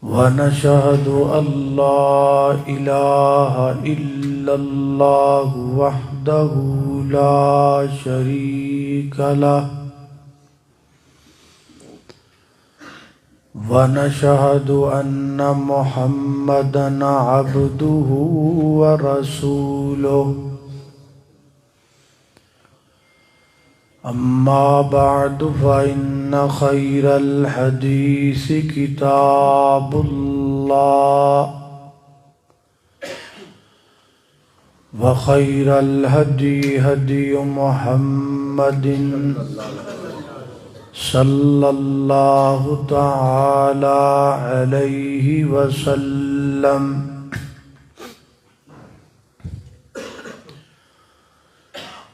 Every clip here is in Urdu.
ونشهد أن لا إله إلا الله وحده لا شريك له ونشهد أن محمدًا عبده ورسوله أما بعد فإن خير الحديث كتاب الله وخير الهدي هدي محمد صلى الله تعالى عليه وسلم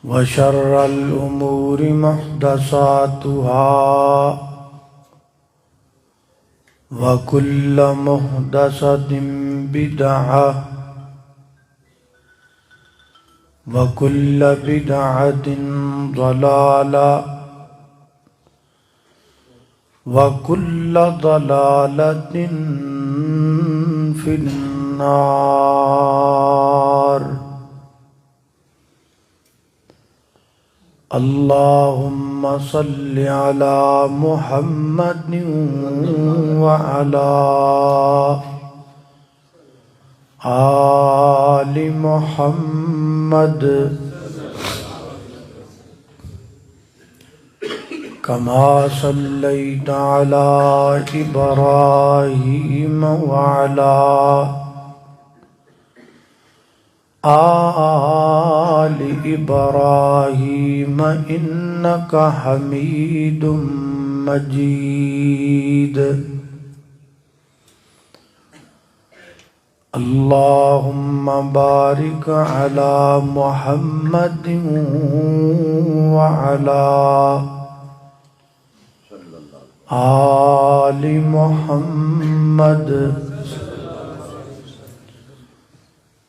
وشر الأمور محدثاتها وكل محدثة بدعة وكل بدعة ضلالة وكل ضلالة في النار اللهم صل على محمد وعلى آل محمد كما صليت على إبراهيم وعلى آل إبراهيم إنك حميد مجيد اللهم بارك على محمد وعلى آل محمد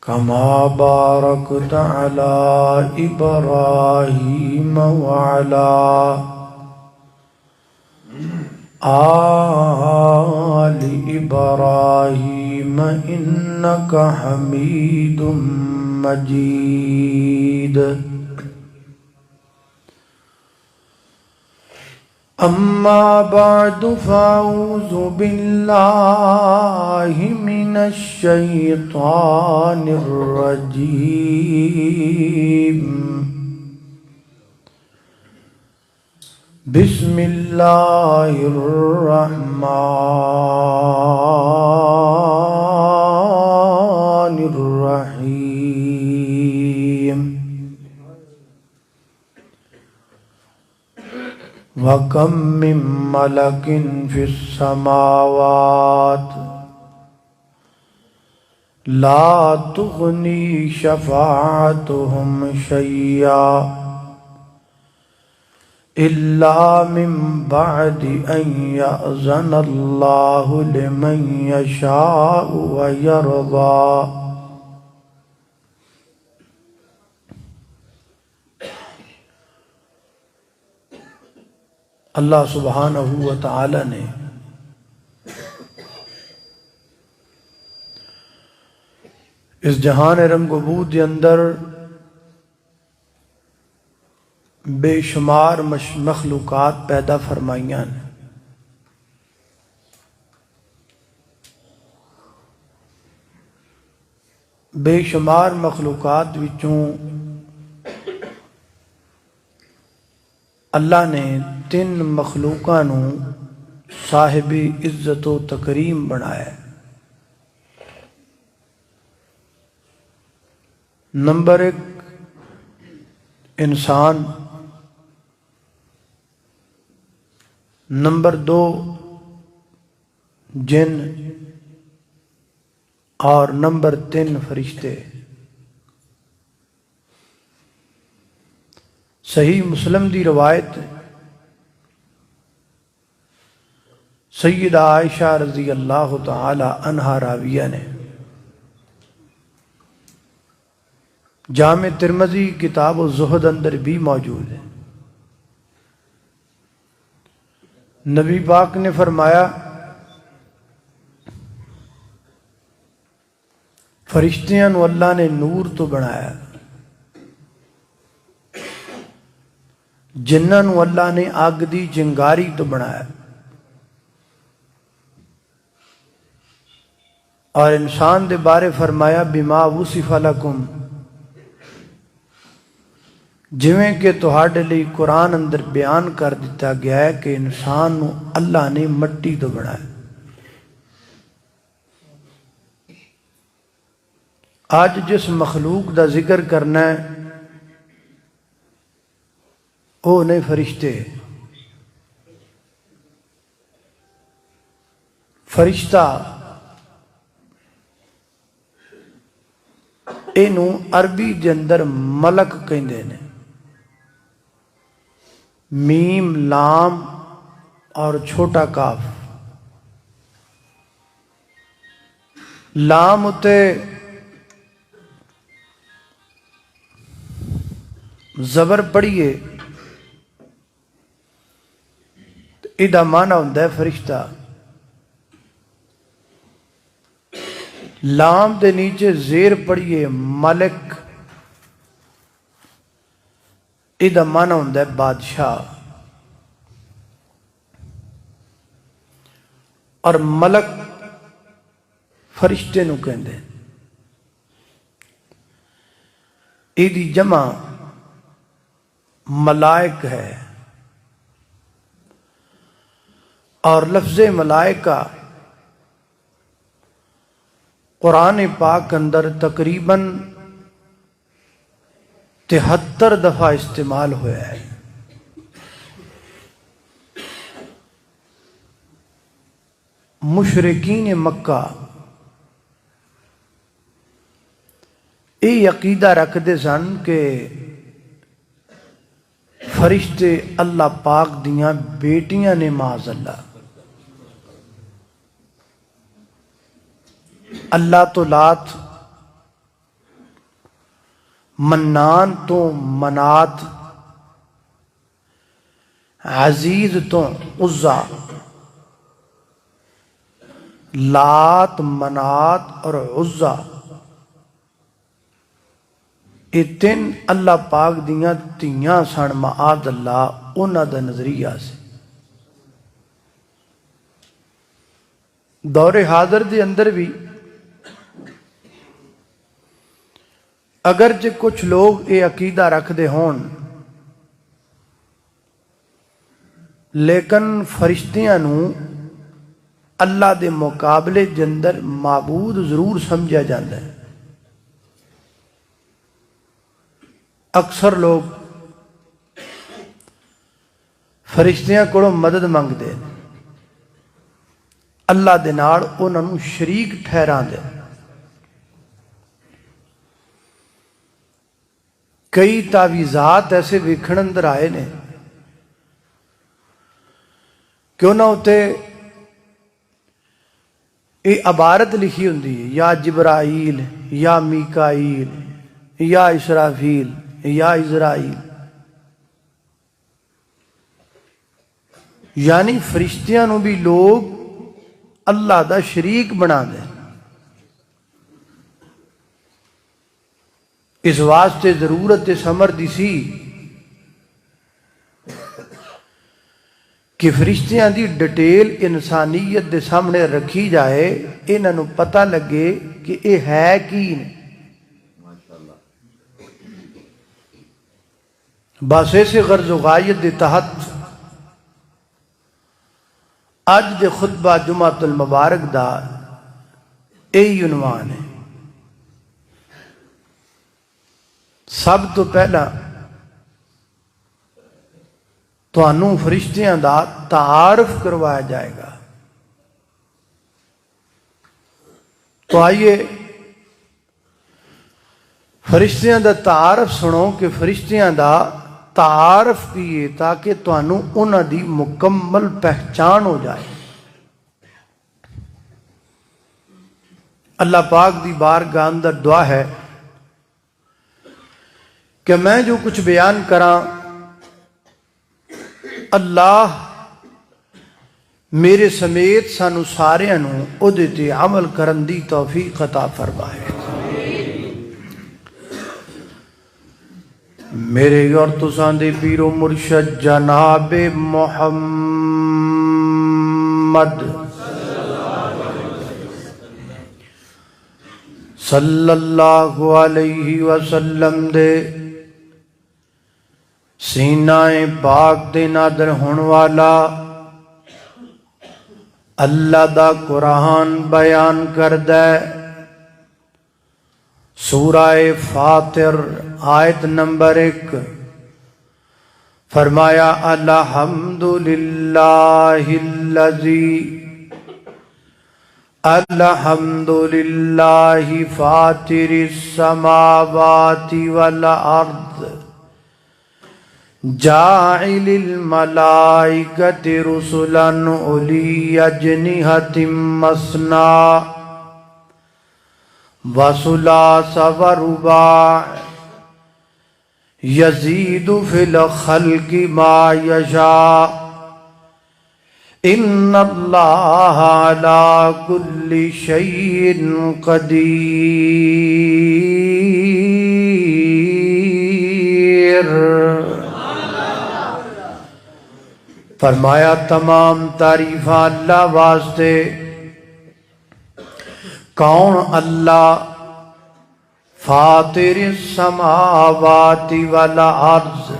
كما باركت على إبراهيم وعلى آل إبراهيم إنك حميد مجيد أما بعد فأعوذ بالله من الشيطان الرجيم بسم الله الرحمن الرحيم وَكَمْ مِنْ مَلَكٍ فِي السَّمَاوَاتِ لَا تُغْنِي شَفَاعَتُهُمْ شَيْئًا إِلَّا مِنْ بَعْدِ أَنْ يَأْذَنَ اللَّهُ لِمَنْ يَشَاءُ وَيَرْضَى اللہ سبحانہ و تعالی نے اس جہان رنگ و بود کے اندر بے شمار مخلوقات پیدا فرمائیاں نے بے شمار مخلوقات وچوں اللہ نے تین مخلوقاں نو صاحب عزت و تکریم بنایا ہے۔ نمبر 1 انسان، نمبر 2 جن، اور نمبر 3 فرشتے۔ صحیح مسلم دی روایت سیدہ عائشہ رضی اللہ تعالی عنہا راویہ نے، جامع ترمذی کتاب الزہد اندر بھی موجود ہے۔ نبی پاک نے فرمایا فرشتیاں نو اللہ نے نور تو بنایا، جنہاں نو اللہ نے اگ دی چنگاری تو بنایا، اور انسان دے بارے فرمایا بما وصف لکم، جویں کہ تہاڈے لئی قرآن اندر بیان کر دیتا گیا ہے کہ انسان نو اللہ نے مٹی تو بنایا۔ آج جس مخلوق دا ذکر کرنا ہے وہ نہیں فرشتے، فرشتہ اینو عربی دے اندر ملک کہندے نے، میم لام اور چھوٹا کاف، لام اتے زبر پڑھیے ایدہ معنی ہوندہ ہے فرشتہ، لام دے نیچے زیر پڑھیے ملک، ایدہ معنی ہوندہ ہے بادشاہ، اور ملک فرشتے نو کہندے، ایدی جمع ملائک ہے، اور لفظ ملائکہ قرآن پاک اندر تقریباً 73 دفعہ استعمال ہوا ہے۔ مشرکین مکہ یہ عقیدہ رکھتے سن کہ فرشتے اللہ پاک دیاں بیٹیاں نے، معاذ اللہ، اللہ تو لات، منان تو منات، عزیز تو عزا، لات منات اور عزا، یہ تین اللہ پاک دیاں تیاں سن، معاذ اللہ، انہاں دا نظریہ سے۔ دور حاضر دے اندر بھی اگرچہ کچھ لوگ یہ عقیدہ رکھ دے ہون، لیکن فرشتیاں نو اللہ دے مقابلے دے اندر معبود ضرور سمجھا جاتا ہے۔ اکثر لوگ فرشتیاں کو مدد مانگ دے، اللہ دے نال انہاں نو شریک ٹھہرا دے۔ کئی تعویذات ایسے ویکھن اندر آئے نے کہ انہاں اتے یہ عبارت لکھی ہوندی ہے، یا جبرائیل، یا میکائیل، یا اسرافیل، یا اسرائیل، یعنی فرشتیاں نو بھی لوگ اللہ دا شریک بنا دے۔ اس واسطے ضرورت اس امر دی سی کہ فرشتیاں دی ڈیٹیل انسانیت دے سامنے رکھی جائے، انہاں نو پتہ لگے کہ اے ہے کی نے۔ بس ایسے غرض و غایت دے تحت اج دے خطبہ جمعۃ المبارک دا یہی عنوان ہے۔ سب تو پہلا تانوں فرشتیاں دا تعارف کروایا جائے گا۔ تو آئیے فرشتیاں دا تعارف سنو کہ فرشتیاں دا تعارف کیے تاکہ تانوں انہاں دی مکمل پہچان ہو جائے۔ اللہ پاک دی بارگاہ اندر دعا ہے کہ میں جو کچھ بیان کراں اللہ میرے سمیت سانو سارے او دے تے عمل کرن دی توفیق عطا فرمائے۔ میرے اور تساں دے پیر و مرشد جناب محمد صلی اللہ علیہ وسلم دے سینہ پاک دے نادر ہون والا اللہ دا قرآن بیان کردہ سورہ فاطر آیت نمبر 1 فرمایا الحمدللہ فاطر السماوات والارض جاعل الملائکۃ رسلا اولی اجنحۃ مثنی وثلاث ورباع یزید فی الخلق ما یشاء ان اللہ علی کل شیء قدیر۔ فرمایا تمام تعریفاں اللہ واسطے۔ کون اللہ؟ فاطر السماوات والارض،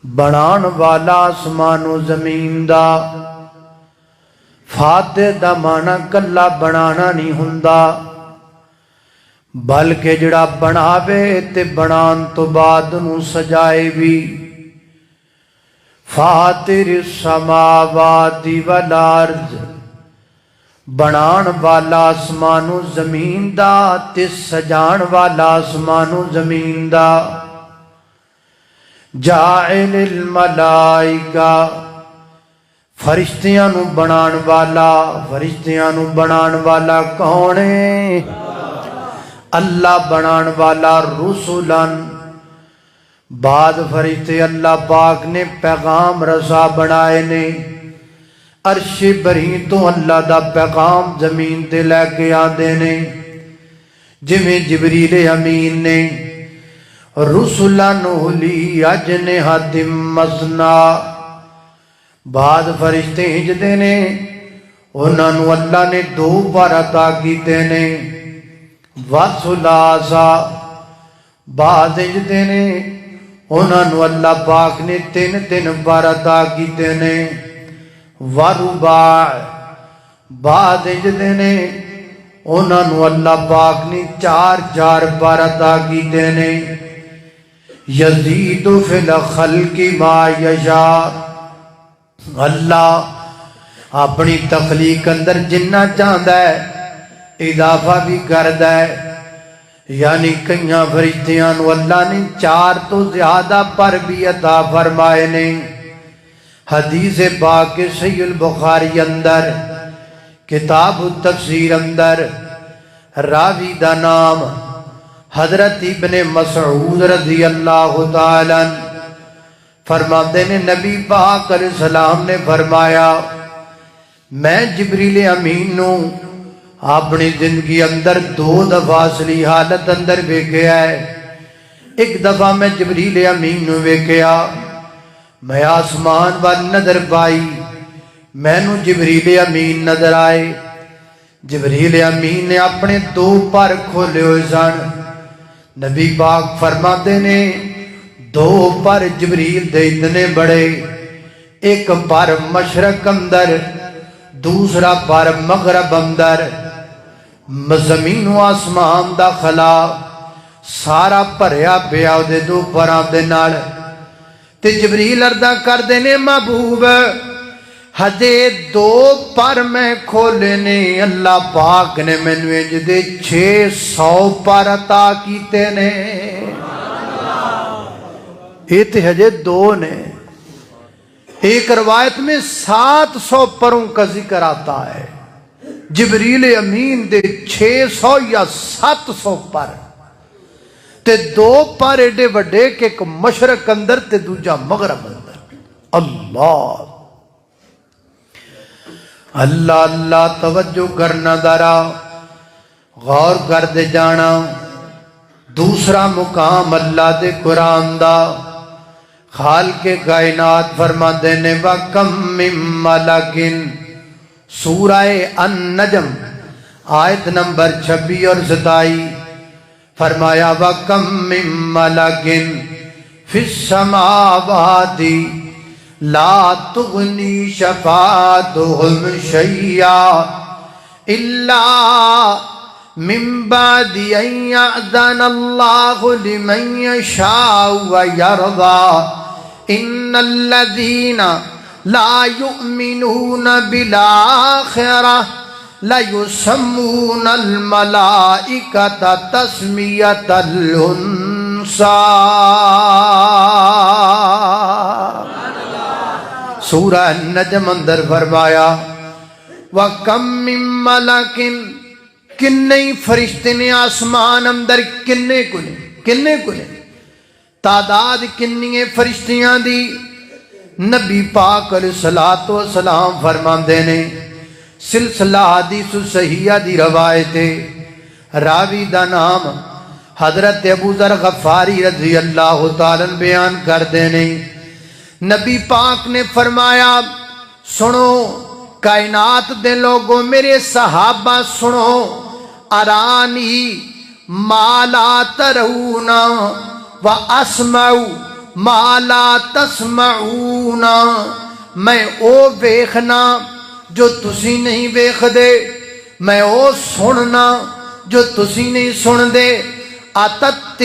بنان والا آسمان و زمین دا۔ فاتر دا معنی کلا بنانا نہیں ہوندا، بلکہ جڑا بناوے تے بنان تو بعد نو سجائے بھی۔ فاطر السماوات والارض، بنان والا آسمان و زمین دا تے سجان والا آسمان و زمین دا۔ جاعل الملائکہ، فرشتیاں نو بنان والا۔ فرشتیاں نو بنان والا کون ہے؟ اللہ بنان والا۔ رسولن، بعد فرشتے اللہ پاک نے پیغام رسا بنائے نے۔ عرش بری تو اللہ دا پیغام زمین تے لے کے آندے نے، جویں جبریل امین نے رسولن اولی اجنحۃ مثنی، بعد فرشتے ہجدے نے، انہاں نو اللہ نے 2 پر عطا کیتے نے۔ وثلاث، بعد ہجدے نے، انہاں نو اللہ پاک نے 3 پر عطا کیتے نے۔ ورباع، بعد ہجدے نے، انہاں نو اللہ پاک نے 4 پر عطا کیتے نے۔ یزید فی الخلق ما یشاء، اللہ اپنی تخلیق اندر جنہ چاہتا ہے اضافہ بھی کردا ہے۔ یعنی کئیاں فرشتیاں نو اللہ نے 4 تو زیادہ پر بھی عطا فرمائے نے۔ حدیث پاک صحیح البخاری اندر کتاب التفسیر اندر راوی دا نام حضرت ابن مسعود رضی اللہ تعالی عنہ فرماتے نے، نبی پاک علیہ السلام نے فرمایا میں جبریل امین نو اپنی زندگی اندر 2 دفعہ اصلی حالت اندر ویکھیا ہے۔ ایک دفعہ میں جبریل امین نو ویکھیا، میں آسمان وال نظر پائی، میں نو جبریل امین نظر آئے۔ جبریل امین نے اپنے 2 پر کھولے ہوئے سن۔ نبی پاک فرماتے نے 2 پر جبریل دے اتنے بڑے، ایک پر مشرق اندر، دوسرا پر مغرب اندر۔ زمین و آسمان دا خلا سارا بھریا پیا دے 2 پراں دے نال۔ تے جبریل عرضاں کر دینے، محبوب ہجے 2 پر میں کھولے نے، اللہ پاک نے مینوں انج دے 600 پر عطا کیتے نے۔ یہ تے ہجے 2 نے۔ ایک روایت میں 700 پروں کا ذکر آتا ہے۔ جبریل امین دے 600 یا 700 پر، تے 2 پر ایڈے وڈے کہ ایک مشرق اندر تے دوجا مغرب اندر۔ اللہ اللہ اللہ، توجہ کرنا ذرا، غور کر دے جانا۔ دوسرا مقام اللہ دے قرآن دا خالق کائنات فرماتے نے وَكَمْ مِن مَلَكٍ سورہ النجم آیت نمبر 26 اور 27 فرمایا وَكَمْ مِن مَلَكٍ فِي السَّمَاوَاتِ لَا تُغْنِي شَفَاعَتُهُمْ شَيْئًا إِلَّا من بعد ان يأذن الله لمن يشاء ويرضى ان الذين لا يؤمنون بالآخرة لا يسمون الملائكة تسمية الأنثى سورہ النجم اندر فرمایا وَكَمْ مِن مَلَكٍ کنے فرشتے نے آسمان اندر کنے کو نے تعداد کنی فرشتیاں دی نبی پاک علیہ الصلوۃ والسلام فرماندے نے سلسلہ حدیث صحیحہ دی روایت ہے راوی دا نام حضرت ابو ذر غفاری رضی اللہ تعالی عنہ بیان کردے نے نبی پاک نے فرمایا سنو کائنات دے لوگوں میرے صحابہ سنو ارانی ما لا ترون و اسمعو ما لا تسمعون میں او ویکھنا جو تسی نہیں ویکھ دے میں او سننا جو تسی نہیں سن دے اتت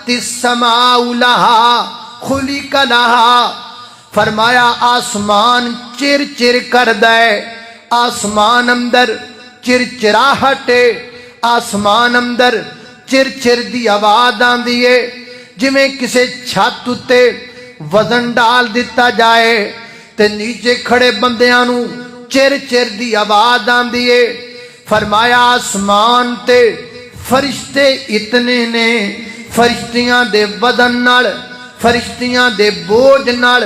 السماء لہا خلق لہا فرمایا آسمان چر چر کر دے آسمان اندر چرچراہٹے آسمان اندر چر چر دی آواز آندی ہے جویں کسے چھت تے وزن ڈال دیتا جائے تے نیچے کھڑے بندیاں نو چر چر دی آواز آندی ہے فرمایا آسمان تے فرشتے اتنے نے فرشتیاں دے وزن نال فرشتیاں دے بوجھ نال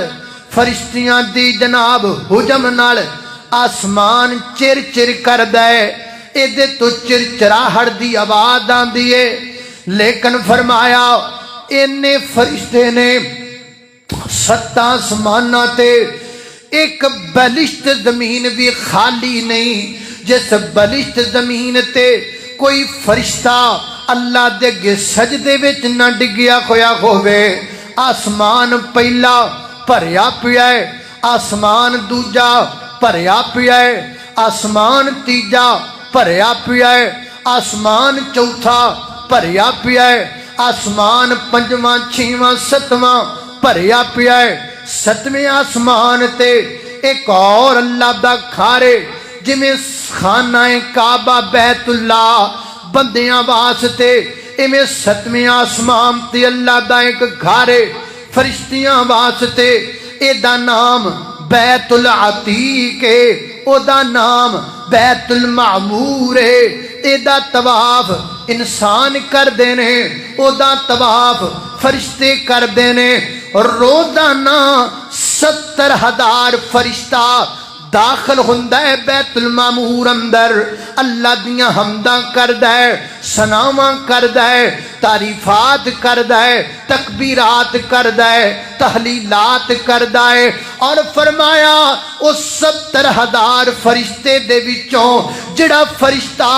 فرشتیاں دی جناب حجم نال آسمان چر چر کر دے ایدے تو چرچراہٹ دی آواز آندی ہے لیکن فرمایا اینے فرشتے نے 7 آسماناں تے ایک بلشت زمین بھی خالی نہیں جس بلشت زمین تے کوئی فرشتہ اللہ دے گے سجدے وچ نہ ڈگیا ہویا ہووے آسمان پہلا بھریا پیا ہے آسمان دوجا بھریا پیا ہے آسمان تیجا بھریا پیا ہے آسمان چوتھا بھریا پیا ہے آسمان پنجواں چھواں ستواں بھریا پیا ہے 7ویں آسمان تے ایک اور اللہ دا کھارے جویں خانہ کعبہ بیت اللہ بندیاں واسطے ایویں 7ویں آسمان تے اللہ دا ایک گھارے فرشتیاں واسطے اے دا نام بیت العتیق ہے او دا نام بیت المعمور ہے اے دا طواف انسان کر دینے او دا طواف فرشتے کر دینے روزانہ 70,000 فرشتہ داخل ہوندہ ہے بیت المعمور اندر اللہ دیاں حمداں کردہ ہے سناواں کردہ ہے تعریفات کردہ ہے تکبیرات کردہ ہے تحلیلات کردہ ہے اور فرمایا اس 70,000 فرشتے دے وچوں جڑا فرشتہ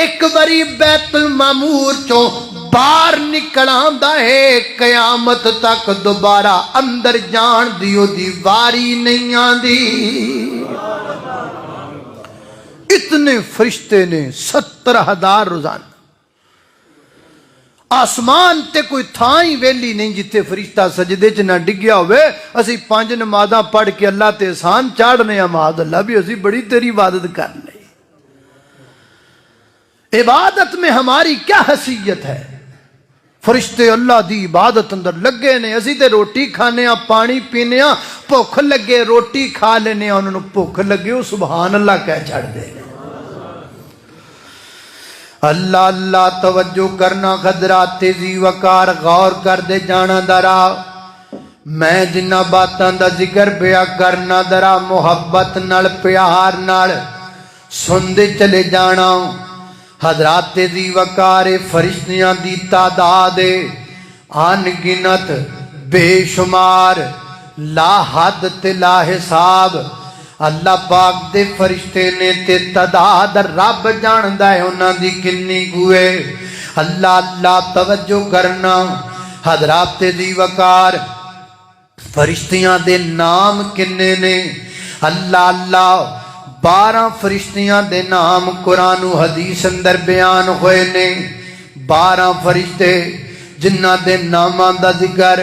ایک باری بیت المعمور چوں باہر نکل آندا ہے قیامت تک دوبارہ اندر جان دیو دیواری نہیں آندی اتنے فرشتے نے 70,000 روزانہ آسمان تے کوئی تھائی ویلی نہیں جتے فرشتہ سجدے چ نہ ڈگیا ہوئے اسی 5 نمازاں پڑھ کے اللہ تے احسان چاڑنے معاذ اللہ بھی اسی بڑی تیری عبادت کر لیں عبادت میں ہماری کیا حیثیت ہے فرشتے اللہ دی عبادت اندر لگے نے اسی تے روٹی کھانے ہاں پانی پینے ہاں بھوک لگے روٹی کھا لینے ہاں انہوں بھوک لگے وہ سبحان اللہ کہہ چھڑ دے اللہ اللہ توجہ کرنا خدرات تیزی وقار غور کر دے جانا درا میں جنہ باتاں دا ذکر پیا کرنا درا محبت نال پیار نال سن دے چلے جانا حضرات دی وقار فرشتیاں دی تعداد ان گنت بے شمار لا حد تے لا حساب اللہ پاک دے فرشتے نے تے تعداد رب جاندا ہے انہاں دی کنی کوئے اللہ اللہ توجہ کرنا حضرات دی وقار فرشتیاں دے نام کنے نے اللہ اللہ 12 فرشتیاں دے نام قرآن و حدیث اندر بیان ہوئے نے 12 فرشتے جنہ دے ناماں دا ذکر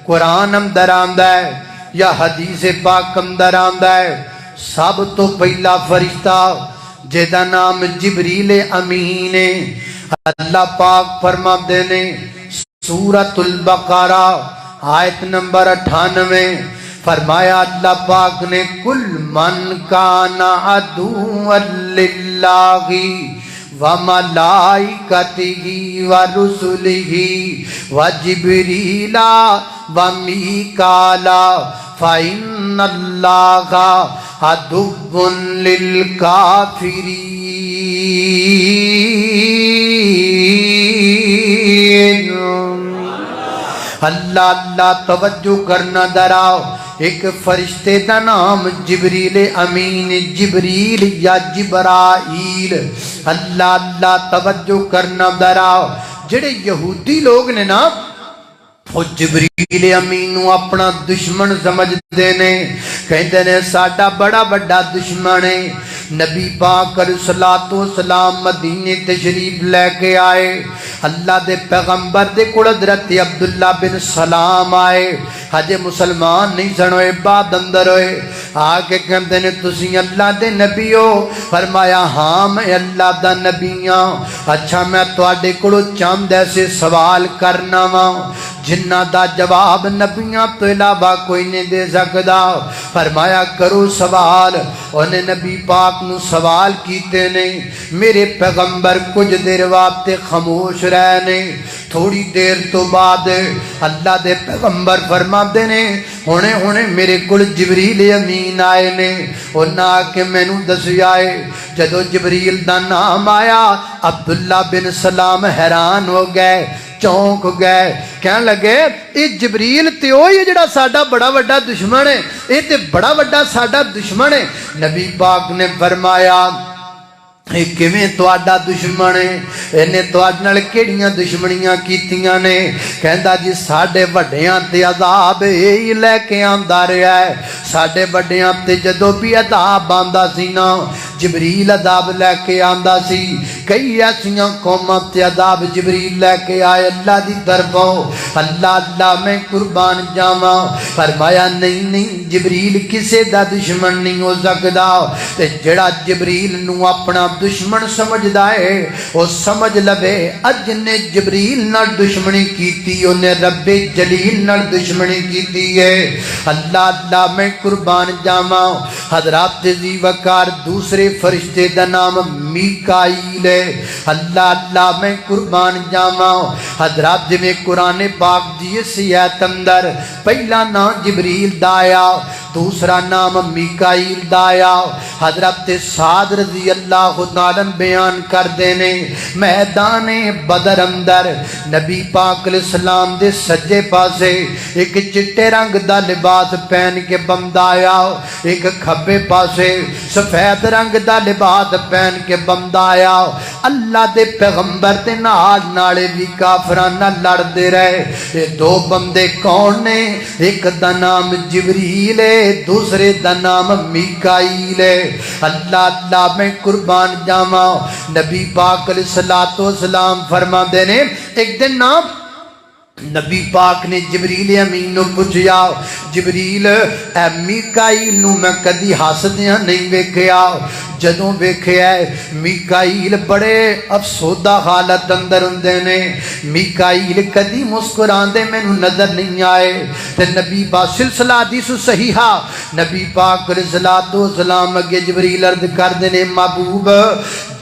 قرآن اندر آندا ہے یا حدیث پاک اندر آندا ہے سب تو پہلا فرشتہ جیدہ نام جبریل امین ہے اللہ پاک فرماتے نے سورۃ البقرہ آیت نمبر 98 فرمایا اللہ پاک نے کل من کان عدوا للہ وملائکتہ ورسلہ وجبریل ومیکال فإن اللہ عدو للکافرین اللہ اللہ توجہ کرنا دراؤ ایک فرشتے دا نام جبریل امین جبریل یا جبرائیل اللہ اللہ توجہ کرنا دراؤ جڑے یہودی لوگ نے نا وہ جبریل امین نو اپنا دشمن سمجھ دینے کہتے ہیں ساڈا بڑا بڑا دشمن ہے نبی پاک علیہ الصلوۃ والسلام مدینے تشریف لے کے آئے اللہ دے پیغمبر دے کول حضرت عبداللہ بن سلام آئے ہجے مسلمان نہیں سن ہوئے بعد اندر ہوئے آکے کہتے ہیں تسی اللہ دے نبی ہو فرمایا ہاں میں اللہ دا نبی ہاں اچھا میں تواڈے کولوں چند ایسے سوال کرنا وا جنہ دا جواب نبیاں تو علاوہ کوئی نہیں دے سکدا فرمایا کرو سوال انہیں نبی پاک نو سوال کیتے نہیں میرے پیغمبر کچھ دیر واسطے خاموش رہنے تھوڑی دیر تو بعد اللہ دے پیغمبر فرماتے نے ہونے میرے کل جبریل امین آئے نے انہاں آ کے مینوں دسیا ہے جدو جبریل دا نام آیا عبداللہ بن سلام حیران ہو گئے چونک گئے کہنے لگے اے جبریل تے ہوئی جڑا ساڈا بڑا بڑا دشمن ہے اے تے بڑا بڑا ساڈا دشمن ہے نبی پاک نے فرمایا اے کیویں تواڈا دشمن ہے اینے تواڈے نال کیڑیاں دشمنیاں کیتیاں نے کہندا جی ساڈے وڈیاں تے عذاب ہی لے کے آندا رہیا ہے ساڈے وڈیاں تے جدوں بھی عذاب آندا سی نا جبریل عذاب لے کے آندا سی کئی ایسیاں قوماں تے عذاب جبریل لے کے آئے اللہ دی طرفوں اللہ اللہ میں قربان جاواں فرمایا نہیں جبریل کسے دا دشمن نہیں ہو سکدا تے جڑا جبریل نو اپنا دشمن سمجھدا ہے وہ سمجھ لوے اج نے جبریل نال دشمنی کیتی انہیں رب جلیل نال دشمنی کیتی ہے اللہ اللہ میں قربان جاواں حضرات دی وقار دوسرے فرشتے دا نام میکائیل ہے اللہ اللہ میں قربان جاواں حضرات میں قرآن پاک دی اسی ایت اندر پہلا نام جبریل دا آیا دوسرا نام میکائیل دا آیا حضرت سعد رضی اللہ تعالیٰ بیان کر دینے میدان بدر اندر نبی پاک علیہ السلام دے سجے پاسے ایک چٹے رنگ دا لباس پہن کے بندہ آیا ایک کھبے پاسے سفید رنگ دا لباس پہن کے بندہ آیا اللہ دے پیغمبر تے نالے بھی کافرانہ لڑ دے رہے یہ دو بندے کون نے ایک دا نام جبریل ہے دوسرے دا نام میکائیل ہے اللہ اللہ میں قربان جاواں نبی پاک علیہ السلام فرما دینے ایک دن نام نبی پاک نے جبریل امین نو پوچھیا جبریل اے میکائیل نو میں کدی ہسدیاں نہیں ویکھیا جدوں ویکھیا میکائیل بڑے افسردہ حالت اندر ہوندے نے میکائیل کدی مسکراندے مینوں نظر نہیں آئے تے نبی پاک سلسلہ حدیث صحیحہ نبی پاک علیہ السلام اگے جبریل عرض کردے نے محبوب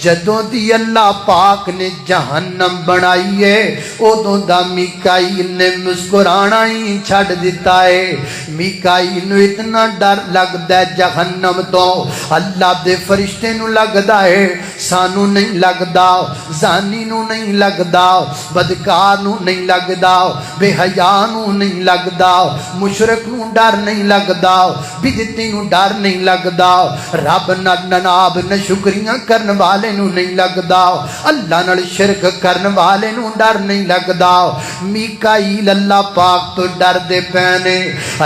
جدوں دی اللہ پاک نے جہنم بنائی ہے ادوں دا میکائیل نے مسکرانا ہی چھڑ دیتا ہے میکائیل نو اتنا ڈر لگدا ہے جہنم تو اللہ دے فرشتے نو لگدا ہے سانو نہیں لگدا، زانی نو نہیں لگدا، بدکار نو نہیں لگدا، بے حیا نو نہیں لگدا، مشرک نو ڈر نہیں لگدا، بدعتی نو ڈر نہیں لگدا، رب نال نناب نہ شکریاں کرن والے نو نہیں لگدا، اللہ نال شرک کرن والے نو ڈر نہیں لگدا۔ میکائیل اللہ پاک تو ڈر دے پینے،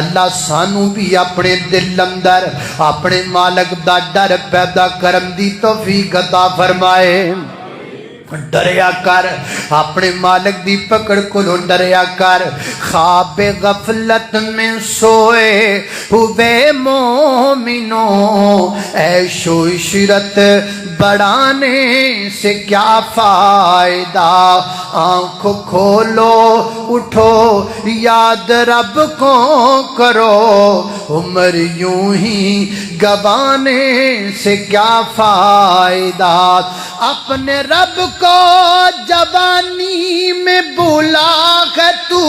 اللہ سانو بھی اپنے دل اندر اپنے مالک دا ڈر پیدا کرن دی توفیق عطا فرمائے۔ ڈریا کر اپنے مالک دی پکڑ کو ڈریا کر، خواب غفلت میں سوئے ہوئے مومنوں، عیش و عشرت بڑھانے سے کیا فائدہ، آنکھ کھولو اٹھو یاد رب کو کرو، عمر یوں ہی گوانے سے کیا فائدہ، اپنے رب کو جوانی میں بھولا ہے تو،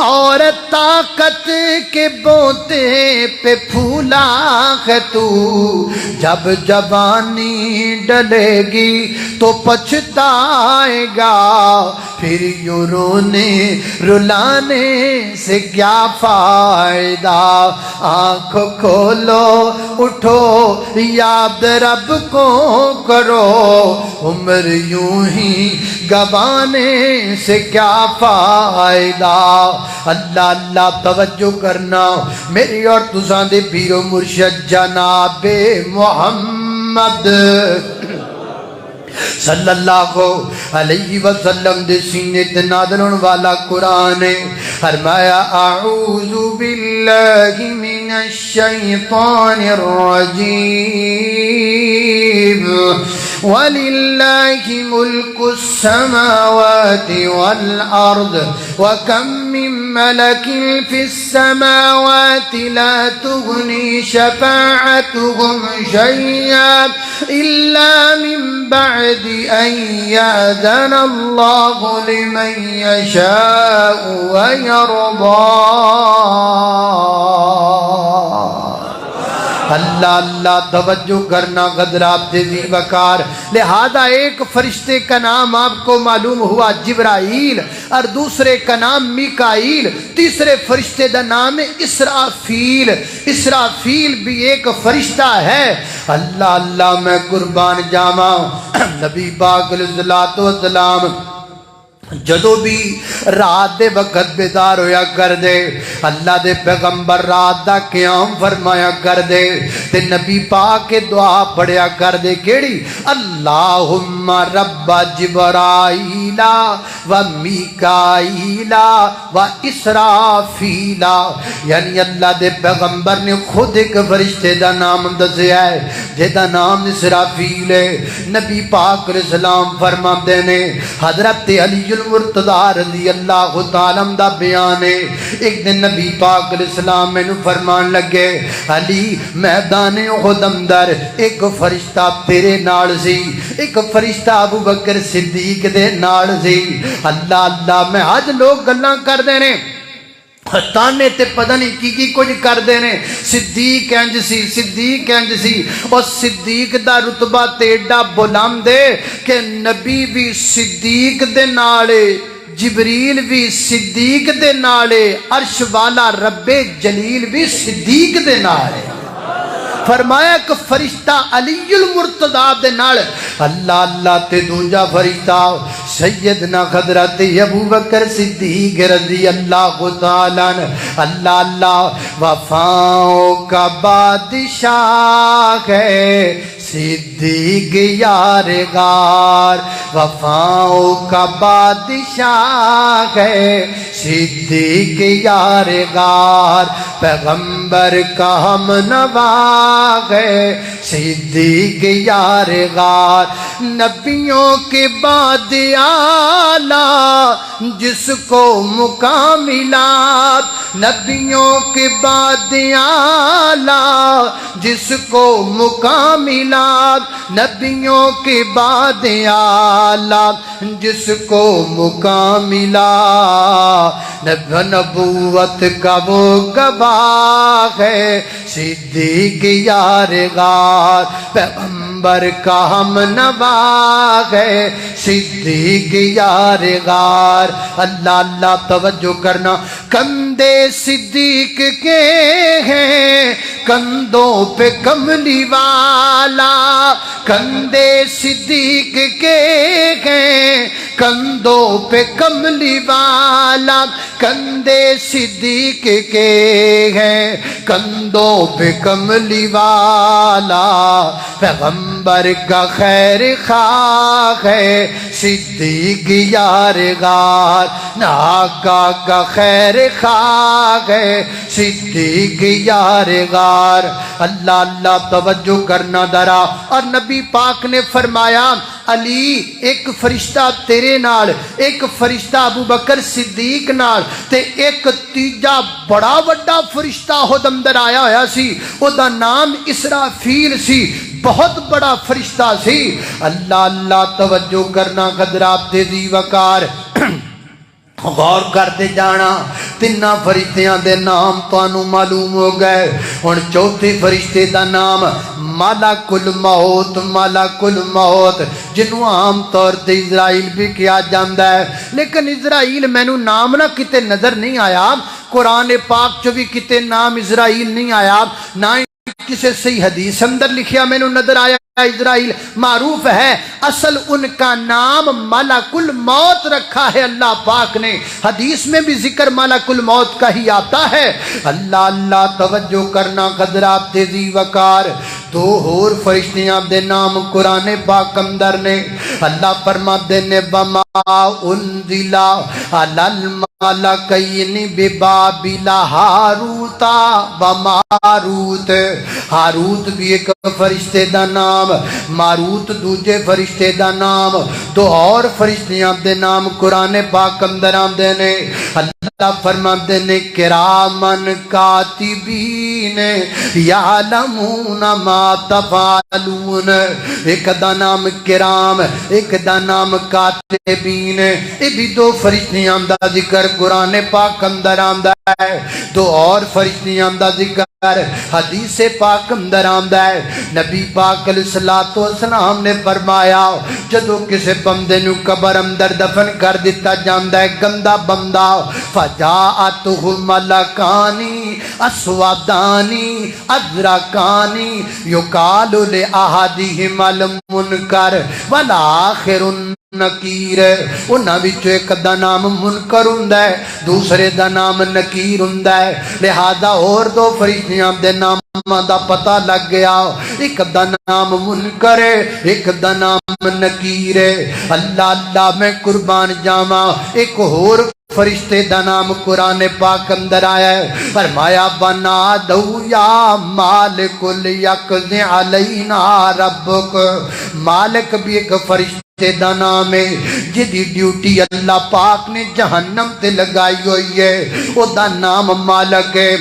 اور طاقت کے بوتے پہ پھولا ہے تو، جب جوانی ڈلے گی تو پچھتائے گا، پھر یوں رونے رلانے سے کیا فائدہ، آنکھ کھولو اٹھو یاد رب کو کرو، عمر یوں ہی گوانے سے کیا فائدہ۔ اللہ اللہ توجہ کرنا میری اور تساں دے پیر و مرشد جناب محمد صلی اللہ علیہ وسلم دے سینے تے نازل ہونے والا قرآن ہے۔ فرمایا اعوذ باللہ من الشیطان الرجیم وَلِلَّهِ مُلْكُ السَّمَاوَاتِ وَالْأَرْضِ وَكَمْ مِنْ مَلَكٍ فِي السَّمَاوَاتِ لَا تُغْنِي شَفَاعَتُهُمْ شَيْئًا إِلَّا مِنْ بَعْدِ أَنْ يَأْذَنَ اللَّهُ لِمَنْ يَشَاءُ وَيَرْضَى۔ اللہ اللہ توجہ کرنا غدرات ذی وقار، لہذا ایک فرشتے کا نام آپ کو معلوم ہوا جبرائیل، اور دوسرے کا نام میکائیل، تیسرے فرشتے دا نام اسرافیل۔ اسرافیل بھی ایک فرشتہ ہے۔ اللہ اللہ میں قربان جاواں نبی پاک علیہ السلام جدو بھی رات دے وقت بیدار ہویا کر دے، اللہ دے پیغمبر رات دا قیام فرمایا کر دے، تے نبی پاک کے دعا پڑھیا کر دے، کیڑی؟ اللہم رب جبرائیل و میکائیل و اسرافیل، یعنی اللہ دے پیغمبر نے خود ایک فرشتے دا نام دسیا ہے جہدا نام اسرافیل ہے۔ نبی پاک علیہ السلام فرماندے نے، حضرت علی المرتضی رضی اللہ تعالیٰ دا بیان ہے، ایک دن نبی پاک علیہ السلام میں فرمان لگے، علی میدان احد اندر ایک فرشتہ تیرے نال سی، ایک فرشتہ ابو بکر صدیق دے نال سی۔ اللہ اللہ میں آج لوگ گلاں کر دینے تانے تے پتہ نہیں کی کچھ کر دینے، صدیق انج سی، صدیق انج سی، اور صدیق دا رتبہ تے ایڈا بلند ہے کہ نبی بھی صدیق دے نالے، جبریل بھی صدیق دے نالے، عرش والا رب جلیل بھی صدیق دے نالے۔ فرمایا کہ فرشتہ علی المرتضی دے نال، اللہ اللہ تے دوجا فرشتہ سیدنا حضرت ابو بکر صدیق رضی اللہ تعالیٰ عنہ۔ اللہ اللہ وفاؤں کا بادشاہ ہے صدیق یار غار، وفاؤں کا بادشاہ ہے صدیق یار غار، پیغمبر کا ہم نوا ہے صدیق یار غار، نبیوں کے بعد اعلیٰ جس کو مکاملات، نبیوں کے بعد اعلیٰ جس کو مکاملات، نبیوں کے بعد اعلیٰ جس کو مکاملات، نبوت کا وہ گواہ ہے صدیق یار غار، پیغمبر پیغمبر کا ہم نوا ہے صدیق یار غار. اللہ اللہ توجہ کرنا. کندھے صدیق کے ہیں کندھوں پہ کملی والا, کندھے صدیق کے ہیں کندھوں پہ کملی والا, کندھے صدیق کے ہیں کندھوں پہ کملی والا. پیغمبر کا خیر خواہ ہے صدیق یار غار, آقا کا خیر خواہ ہے صدیق یار غار. اللہ اللہ توجہ کرنا ذرا. اور نبی پاک نے فرمایا علی ایک فرشتہ تیرے نال, ایک فرشتہ ابو بکر صدیق نال, تے ایک تیجا بڑا وڈا فرشتہ خود اندر آیا ہویا سی, او دا نام اسرافیل سی, بہت بڑا فرشتہ سی. اللہ اللہ توجہ کرنا حضرات دی وقار. غور کرتے جانا. تینا فرشتیاں دے نام تانوں معلوم ہو گئے. ہن چوتھے فرشتے دا نام ملک الموت, ملک الموت, جنوں عام طور تے اسرائیل بھی کیا جاندا ہے, لیکن اسرائیل مینوں نام نہ کتے نظر نہیں آیا. قرآن پاک چ بھی کتے نام اسرائیل نہیں آیا, نہ کسی صحیح حدیث اندر لکھیا مینوں نظر آیا. اسرائیل معروف ہے, اصل ان کا نام ملک الموت رکھا ہے اللہ پاک نے. حدیث میں بھی ذکر ملک الموت کا ہی آتا ہے. اللہ اللہ توجہ کرنا حضرات ذی وقار. دو اور فرشتیاں دے نام قرآن پاک اندر نے. اللہ فرماتے نے وما انزل علی الملکین ببابل ہاروت و ماروت. ہاروت بھی ایک فرشتے دا نام, ماروت دوجے فرشتے دا نام. دو اور فرشتیاں دے نام قرآن پاک اندر آندے نے. اللہ فرماتے نے کرامن کاتبین یعلمون ما تفعلون. ایک دا نام کرام, ایک دا نام کاتبین. یہ بھی دو فرشتیاں دا ذکر قرآن پاک اندر آندا ہے. دو اور فرشتیاں دا ذکر حدیث پاک اندر آندا ہے. نبی پاک علیہ السلام نے فرمایا جدو کسی بندے نو قبر اندر دفن کر دیتا جاندا ہے گندا بندہ, فجاءتہ ملکانی اسودانی ازرقانی یقال لأحدہم المنکر والآخر نکیر. انہاں وچوں ایک دا نام منکر ہوندا ہے, دوسرے دا نام نکیر ہوندا ہے. لہذا اور دو فرشتیاں دے نام دا پتہ لگ گیا, ایک دا نام منکر ہے, ایک دا نام نکیر ہے. اللہ اللہ میں قربان جاواں, ایک اور فرشتے دا نام قرآن پاک اندر آیا ہے. فرمایا بنادو یا مالک لیقض علینا ربک. مالک بھی ایک فرشتے دا نام ہے جدی ڈیوٹی اللہ پاک نے جہنم تے لگائی ہوئی ہے, او دا نام مالک ہے.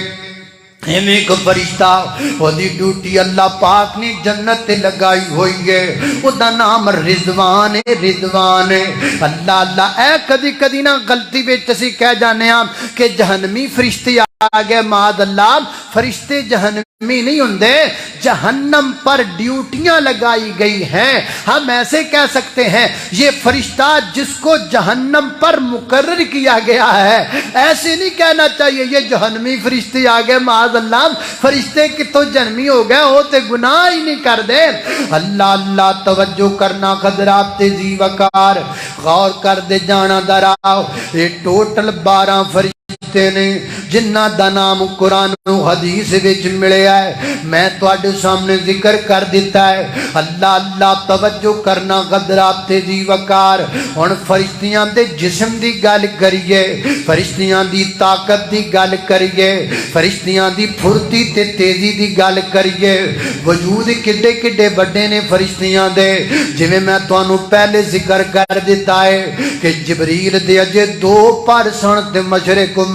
ایک فرشتہ وہ دی ڈیوٹی اللہ پاک نے جنت تے لگائی ہوئی ہے, وہ دا نام رضوان ہے, رضوان ہے. اللہ اللہ اے کدی کدی نہ غلطی وچ اسی کہہ جانے ہاں کہ جہنمی فرشتے آگے معاذ اللہ. فرشتے جہنمی نہیں ہوندے, جہنم پر ڈیوٹیاں لگائی گئی ہیں. ہم ایسے کہہ سکتے ہیں یہ فرشتہ جس کو جہنم پر مقرر کیا گیا ہے. ایسے نہیں کہنا چاہیے یہ جہنمی فرشتے آگے معاذ اللہ, فرشتے کی تو جہنمی ہو گئے ہوتے گناہ ہی نہیں کر دے. اللہ اللہ توجہ کرنا حضرات ذی وقار. غور کر دے جانا دراؤ. یہ ٹوٹل 12 فرشتے نے جنہ دا نام قرآن و حدیث وچ ملیا ہے, میں تواڈے سامنے ذکر کر دیتا ہے. اللہ اللہ توجہ کرنا حضرات ذی وقار. ہن فرشتیاں دے جسم دی گل کریے, فرشتیاں دی طاقت دی گل کریے, فرشتیاں دی پھرتی تے تیزی دی گل کریے. وجود کڈے کڈے بڑے نے فرشتیاں دے, جویں میں تانوں پہلے ذکر کر دیتا ہے کہ جبریل دے اجے 2 پر سن تے مشرق و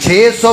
600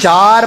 4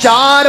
4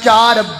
4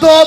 2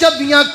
24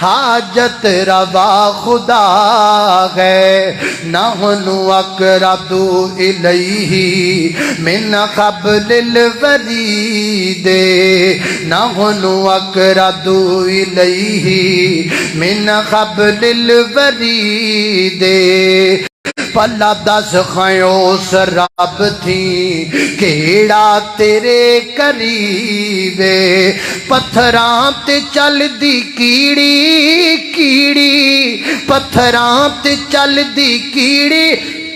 حاجت روا خدا ہے نحن اقرب الیہ من حبل الورید نحن اقرب الیہ من حبل الورید پلا دس خیوس رب تھی کیڑا تیرے قریب پتھراں تے چل دی کیڑی کیڑی پتھراں تے چل دی کیڑی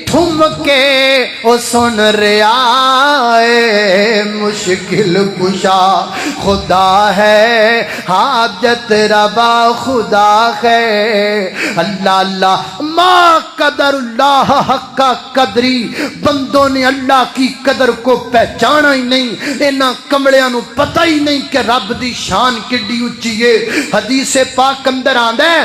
تھم کے او سن رہا ہے مشکل کشا خدا ہے حاجت روا خدا ہے اللہ اللہ ما قدر اللہ حق قدری بندوں نے اللہ کی قدر کو پہچانا ہی نہیں انہاں کمڑیاں نو پتہ ہی نہیں کہ رب دی شان کڈی اونچی ہے حدیث پاک اندر آندا ہے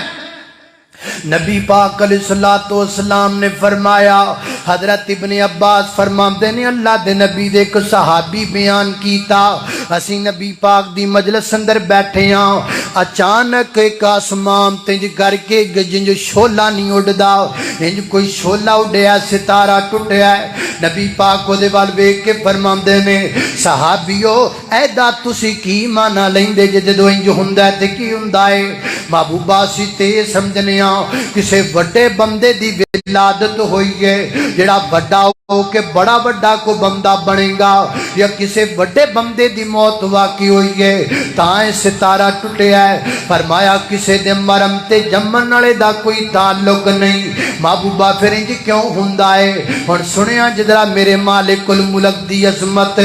نبی پاک علیہ السلام نے فرمایا حضرت ابن عباس فرماندے نے اللہ دے نبی دے ایک صحابی بیان کیتا اسی نبی پاک دی مجلس اندر بیٹھے ہاں اچانک ایک آسمان تنج کر کے جنج شولا نہیں اڑدا انج کوئی شولا اڑیا ستارہ ٹوٹیا ہے نبی پاک کو دے وال ویکھ کے فرماندے نے صحابیو ایدا تسی کی مانا لیندے جدوں انج ہوندا ہے تے کی ہوندا ہے محبوبہ سی تے سمجھنے کسے وڈے بندے دی ولادت ہوئی ہے جڑا وڈا ہو کے بڑا بڑا کو بندہ بنے گا یا کسے وڈے بندے دی موت واقع ہوئی ہے تائیں ستارہ ٹوٹیا ہے فرمایا کسے دے مرم تے جمن والے دا کوئی تعلق نہیں محبوبہ پھر انج کیوں ہوندا ہے ہن سنیا جدرا میرے مالک الملک دی عظمت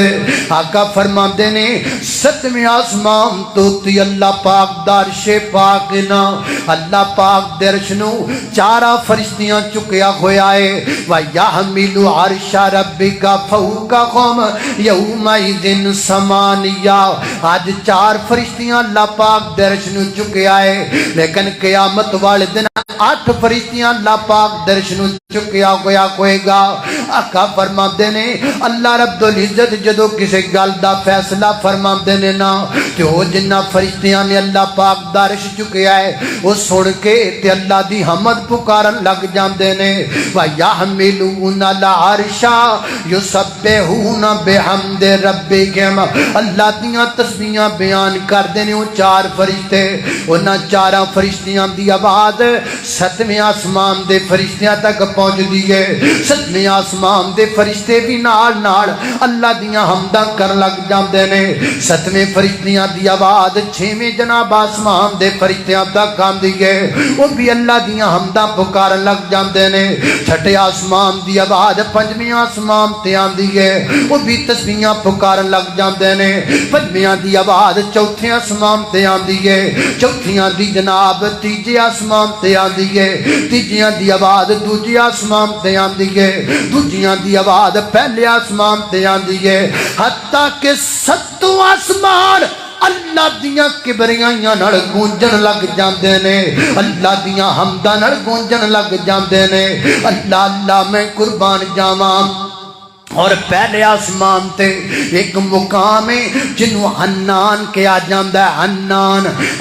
آقا فرماندے نے ستویں آسمان تو تی اللہ پاک دارش پاک نا اللہ پاک درش نو چارہ فرشتیاں چکیا ہویا ہے وَيَحْمِلُ عَرْشَ رَبِّكَ فَوْقَهُمْ يَوْمَئِذٍ ثَمَانِيَّةٌ آج چار فرشتیاں اللہ پاک درش نو چکیا ہے لیکن قیامت والے دن 8 فرشتیاں اللہ پاک درش نو چکیا ہویا کوئے گا آقا فرماندے نے اللہ رب العزت جدو کسی گل دا فیصلہ فرماندے نے نا کہ وہ جنہ فرشتیاں نے اللہ پاک درش چکیا ہے وہ سن کے تے اللہ دی حمد پکارن لگ جاندے نے وَيَحْمِلُونَ الْعَرْشَ يُسَبِّحُونَ بِحَمْدِ رَبِّهِمْ اللہ دیاں تسبیحاں بیان کر دینے وہ چار فرشتے انہاں چاراں فرشتیاں دی آواز 7ویں آسمان دے فرشتیاں تک پہنچ دیئے 7ویں آسمان دے فرشتے بھی نال نال اللہ دیاں حمداں کر لگ جاندے نے 7ویں فرشتیاں دی آواز 6ویں جناب آسمان دے فرشتیاں تک آندی ہے وہ بھی اللہ دیاں حمداں پکار لگ جاندے نے 6ٹھے آسمان دی آواز 5ویں آسمان تے آندی ہے وہ بھی تسبیحاں پکار لگ جاندے نے 5ویں دی آواز 4تھے آسمان تے آندی ہے 4تھیاں دی جناب 3جے آسمان تے آندی ہے 3جیاں دی آواز 2جے آسمان تے آندی ہے 2جیاں دی آواز 1لے آسمان تے آندی ہے حتیٰ کہ 7واں آسمان اللہ دیاں کبریائیاں نڑ گونجن لگ جاندے نے اللہ دیاں حمداں نڑ گونجن لگ جاندے نے اللہ اللہ میں قربان جاواں اور پہلے آسمان تے ایک مقام ہے جنہوں حنان کیا جاندہ ہے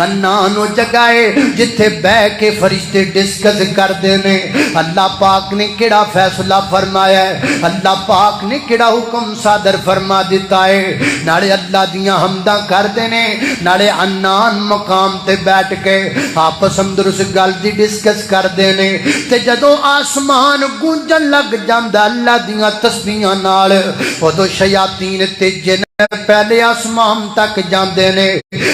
حنان وہ جگہ ہے جتھے بے کے فرشتے ڈسکس کر دینے اللہ پاک نے کیڑا فیصلہ فرمایا ہے اللہ پاک نے کیڑا حکم صادر فرما دیتا ہے ناڑے اللہ دیاں حمداں کر دینے ناڑے حنان مقام تے بیٹھ کے آپس اندر اس گل دی ڈسکس کر دینے تے جدو آسمان گونجن لگ جاندہ اللہ دیاں تسبیحاں نال ادو شیاطین تے جن پہلے آسمان تک جاندے نے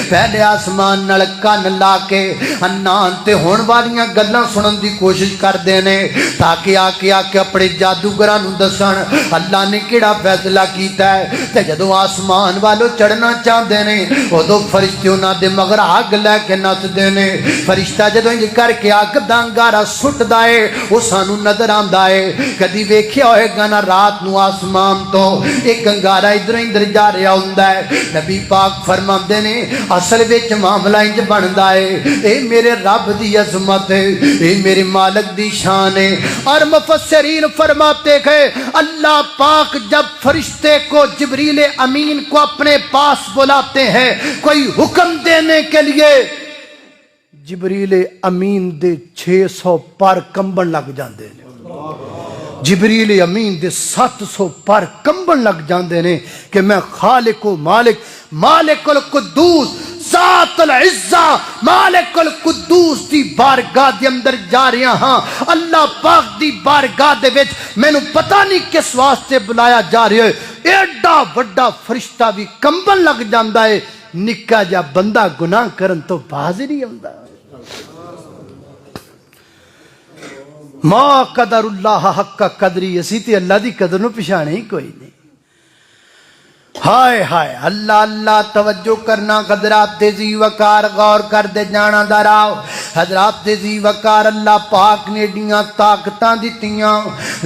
پہلے آسمان نال کان لا کے حنان تے ہون والیاں گلاں سنن دی کوشش کردے نے تاکہ آ کے اپنے جادوگراں نوں دسن اللہ نے کیڑا فیصلہ کیتا ہے تے جدوں آسمان والو چڑھنا چاہندے نے ادو فرشتے انہاں دے مگر اگ لے کے نچدے نے فرشتہ جدوں انج کر کے اگ دا انگارا سٹدا ہے او سانوں نظر آندا ہے کدی ویکھیا ہوئے گا نا رات نو آسمان تو ایک انگارا ادھر ادھر جا رہا ہوندا ہے نبی پاک فرماندے نے اصل وچ معاملہ انج بندا ہے اے میرے رب دی عظمت ہے اے میرے مالک دی شان ہے اور مفسرین فرماتے ہیں اللہ پاک جب فرشتے کو جبریل امین کو اپنے پاس بلاتے ہیں کوئی حکم دینے کے لیے جبریل امین دے 600 پر کمبن لگ جاندے نے، جبریل امین دے 700 پر کمبن لگ جاندے نے کہ میں خالق و مالک، مالک القدوس، ذات العزہ، مالک القدوس دی بارگاہ دے اندر جا رہا ہاں، اللہ پاک دی بارگاہ دے وچ مینوں پتہ نہیں کس واسطے بلایا جا رہا ہے، ایڈا بڑا فرشتہ بھی کمبن لگ جاندا ہے، نکا جا بندہ گناہ کرن تو باز ہی نہیں آندا۔ ما قدر اللہ حق کا قدری، اسی تے اللہ دی قدر نو پچھانے ہی کوئی نہیں۔ ہائے ہائے اللہ اللہ، توجہ کرنا حضرات دے زی وقار، غور کر دے جانا دراؤ حضرات دے زی وقار، اللہ پاک نے ایڈیاں طاقتاں دتیاں،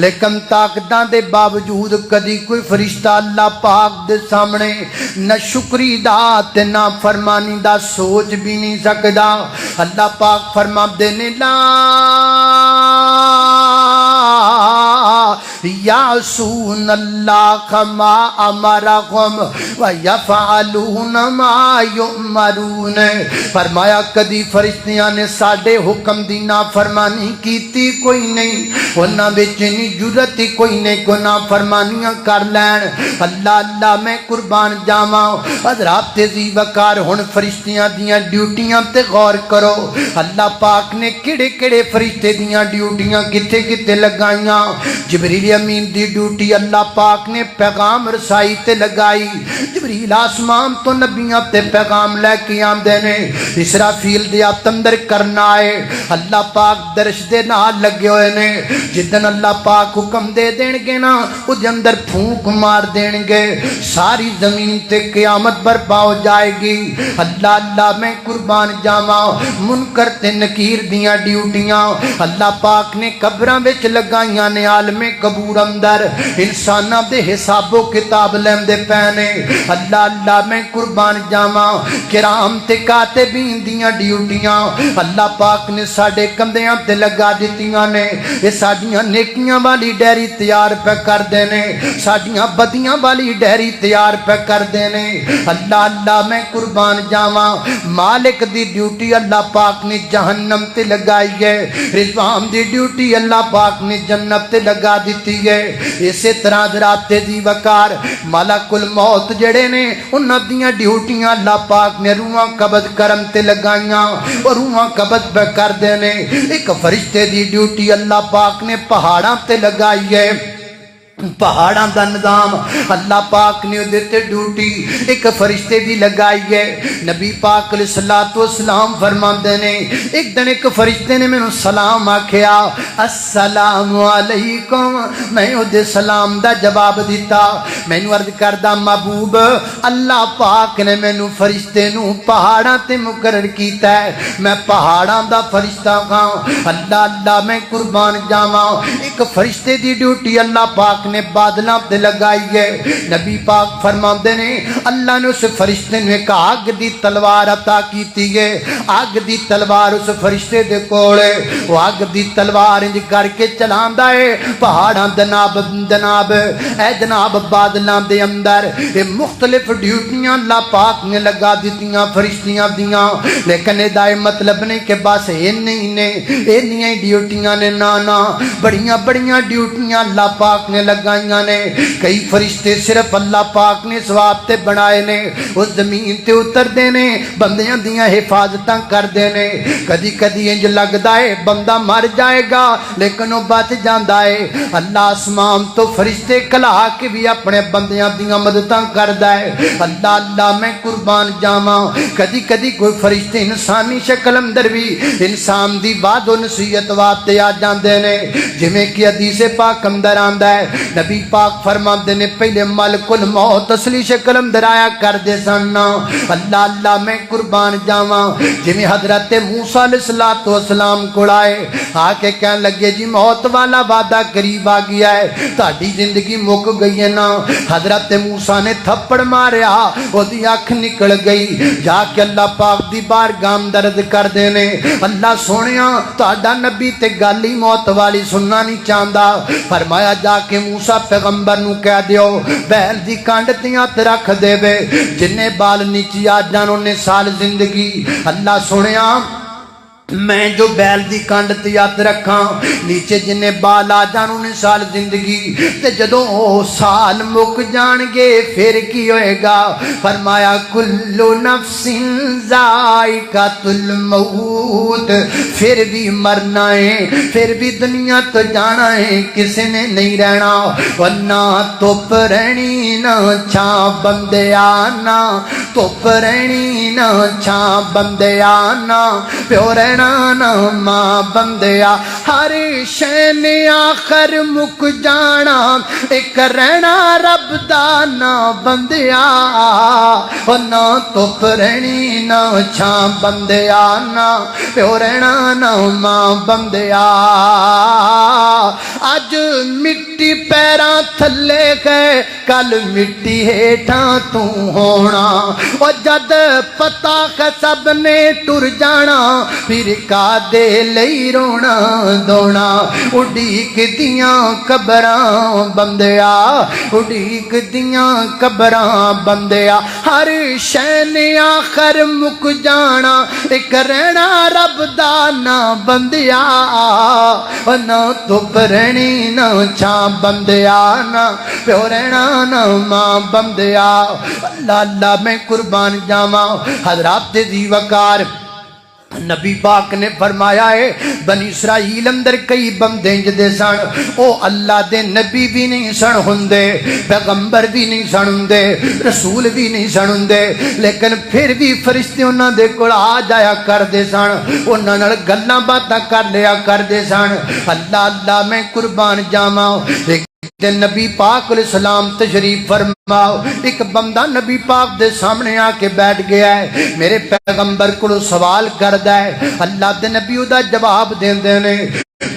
لیکن طاقتاں دے باوجود کدی کوئی فرشتہ اللہ پاک دے سامنے نہ شکری دا تے نہ فرمانی دا سوچ بھی نہیں سکدا۔ اللہ پاک فرما دے نے لا یعصون اللہ ما امرہم ویفعلون ما یؤمرون، فرمایا کدی فرشتیاں نے ساڈے حکم دی نافرمانی کیتی کوئی نہیں، انہاں وچ نی جرت کوئی نہیں کو نافرمانیاں کر لین۔ اللہ اللہ میں قربان جاواں حضرات عزیز وقار، ہن فرشتیاں دیاں ڈیوٹیاں تے غور کرو، اللہ پاک نے کیڑے کیڑے فرشتے دیاں ڈیوٹیاں کتے کتے لگائیاں۔ جبریل امین دی ڈیوٹی اللہ پاک نے پیغام رسائی تے لگائی، جبریل آسمان تو نبیاں تے پیغام لے کے آمدے نے، اسرافیل دے اندر کرنا ہے، اللہ پاک درش دے نال لگے ہوئے نے، جدن اللہ پاک حکم دے دین گے نا او دے اندر پھونک مار دین گے، ساری زمین تے قیامت برپا ہو جائے گی۔ اللہ اللہ میں قربان جاواں، منکر تے نکیر دیاں ڈیوٹیاں اللہ پاک نے قبراں وچ لگائیاں نے، عالم قبور اندر انساناں دے حساب و کتاب لیندے پینے۔ اللہ اللہ میں قربان جاواں، کرام تے کاتبین دیاں ڈیوٹیاں اللہ پاک نے ساڈے کندھیاں تے لگا دتیاں نے، یہ ساڈیاں نیکیاں والی ڈیری تیار پہ کر دینے، ساڈیاں بدیاں والی ڈیری تیار پہ کر دینے۔ اللہ اللہ میں قربان جاواں، مالک دی ڈیوٹی اللہ پاک نے جہنم تے لگائی ہے، رضوان دی ڈیوٹی اللہ پاک نے جنت تے لگا دیتی ہے۔ اسی طرح حضرات دی وقار، ملک الموت جڑے نے انہاں دیاں ڈیوٹیاں اللہ پاک نے روحاں قبض کرن تے لگائیاں اور روحاں قبض پہ کر دینے۔ ایک فرشتے دی ڈیوٹی اللہ پاک نے پہاڑاں تے لگائی ہے، پہاڑاں دا نظام اللہ پاک نے دیتے ڈیوٹی ایک فرشتے دی لگائی ہے۔ نبی پاک علیہ السلام فرماندے نے، ایک دن ایک فرشتے نے میں سلام آکھیا، السلام علیکم، میں دے سلام دا جواب دیتا، میں عرض کردہ محبوب اللہ پاک نے میں فرشتے نو پہاڑاں تے مقرر کیتا ہے، میں پہاڑاں دا فرشتہ ہاں۔ اللہ اللہ میں قربان جاواں، ایک فرشتے دی ڈیوٹی اللہ پاک نے بادلاں تے لگائی ہے۔ نبی پاک فرماندے نے اللہ نے اس فرشتے نے ایک آگ دی تلوار عطا کیتی ہے، آگ دی تلوار اس فرشتے دے کولے، وہ آگ دی تلوار انج کر کے چلاندا ہے پہاڑاں جناب اے جناب بادلاں دے اندر۔ یہ مختلف ڈیوٹیاں اللہ پاک نے لگا دیتیاں فرشتیاں دیاں، لیکن ادا مطلب نہیں کہ بس اینیاں ڈیوٹیاں نے، نانا بڑیاں بڑیاں ڈیوٹیاں اللہ پاک نے لگائیاں نے۔ کئی فرشتے صرف اللہ پاک نے ثواب تے بنائے نے، اس زمین تے اتر دینے بندیاں دیاں حفاظتاں کر دینے۔ کدی کدی انج لگدا ہے بندہ مر جائے گا لیکن وہ بچ جاندا ہے، اللہ آسمان تو فرشتے کلا کے بھی اپنے بندیاں دیاں مدداں کردا ہے۔ اللہ اللہ میں قربان جاواں، کدی کدی کوئی فرشتے انسانی شکل اندر بھی انسان دی بات و نصیحت واسطے آ جاندے نے، جویں کہ حدیث پاک اندر آندا ہے، نبی پاک فرماندے نے پہلے ملک الموت اصلی شکل اندر آیا کر دے سن۔ اللہ اللہ میں قربان جاواں، جویں حضرت موسیٰ علیہ السلام کو آئے آ کے کہنے لگے جی موت والا وعدہ قریب آ گیا ہے، تہاڈی زندگی مک گئی ہے نا۔ حضرت موسیٰ نے تھپڑ ماریا، وہ دی اکھ نکل گئی، جا کے اللہ پاک دی بارگاہ درد کر دینے، اللہ سونیا تہاڈا نبی تے گل ہی موت والی سننا نہیں چاہندا۔ فرمایا جا کے موسیٰ پیغمبر نو کہہ دیو بیل دی کانڈ تیاں تے رکھ دے وے، جنہیں بال نیچی آ جان انہیں سال زندگی۔ اللہ سنیا میں جو بیل دی کانڈ تے یاد رکھاں نیچے جنے بال آ جانوں نے سال زندگی تے جدوں او سال مک جان گے پھر کی ہوئے گا فرمایا کل نفس ذائقۃ الموت پھر بھی مرنا ہے پھر بھی دنیا تو جانا ہے کسی نے نہیں رہنا ورنہ دھوپ رہنی نہ چھاں بندیا نہ دھوپ رہنی نہ چھاں بندیا نہ پیو رہنا نا ماں بندیا ہر شے نے آخر مک جانا ایک رہنا رب دا نا بندیا نہ دھوپ رہنی نہ چھاں بندیا نہ پیو رہنا نا ماں بندیا اج مٹی پیراں تھلے گئے کل مٹی ہیٹھاں تو ہونا اور جد پتا کہ سب نے ٹر جانا پھر کا دے لئی رونا دونا اڈیک دیاں قبراں بندیا اڈیک دیاں قبراں بندیا ہر شے نے آخر مک جانا ایک رہنا رب دا نا بندیا نہ دھوپ رہنی نہ چھاں بندیا نہ پیو رہنا نہ ماں بندیا اللہ اللہ میں قربان جاواں حضرات دی وقار نبی پاک نے فرمایا ہے بنی اسرائیل اندر کئی بندے جدے سن او اللہ دے نبی بھی نہیں سن ہوندے پیغمبر بھی نہیں سن ہوندے رسول بھی نہیں سن ہوندے لیکن پھر بھی فرشتے انہاں دے کول آ جایا کردے سن انہاں نال گلاں باتاں کر لیا کردے سن اللہ اللہ میں قربان جاواں نبی پاک علیہ السلام تشریف فرماؤ ایک بندہ نبی پاک دے سامنے آ کے بیٹھ گیا ہے میرے پیغمبر کو سوال کردا ہے اللہ دے نبی دا جواب دیندے نے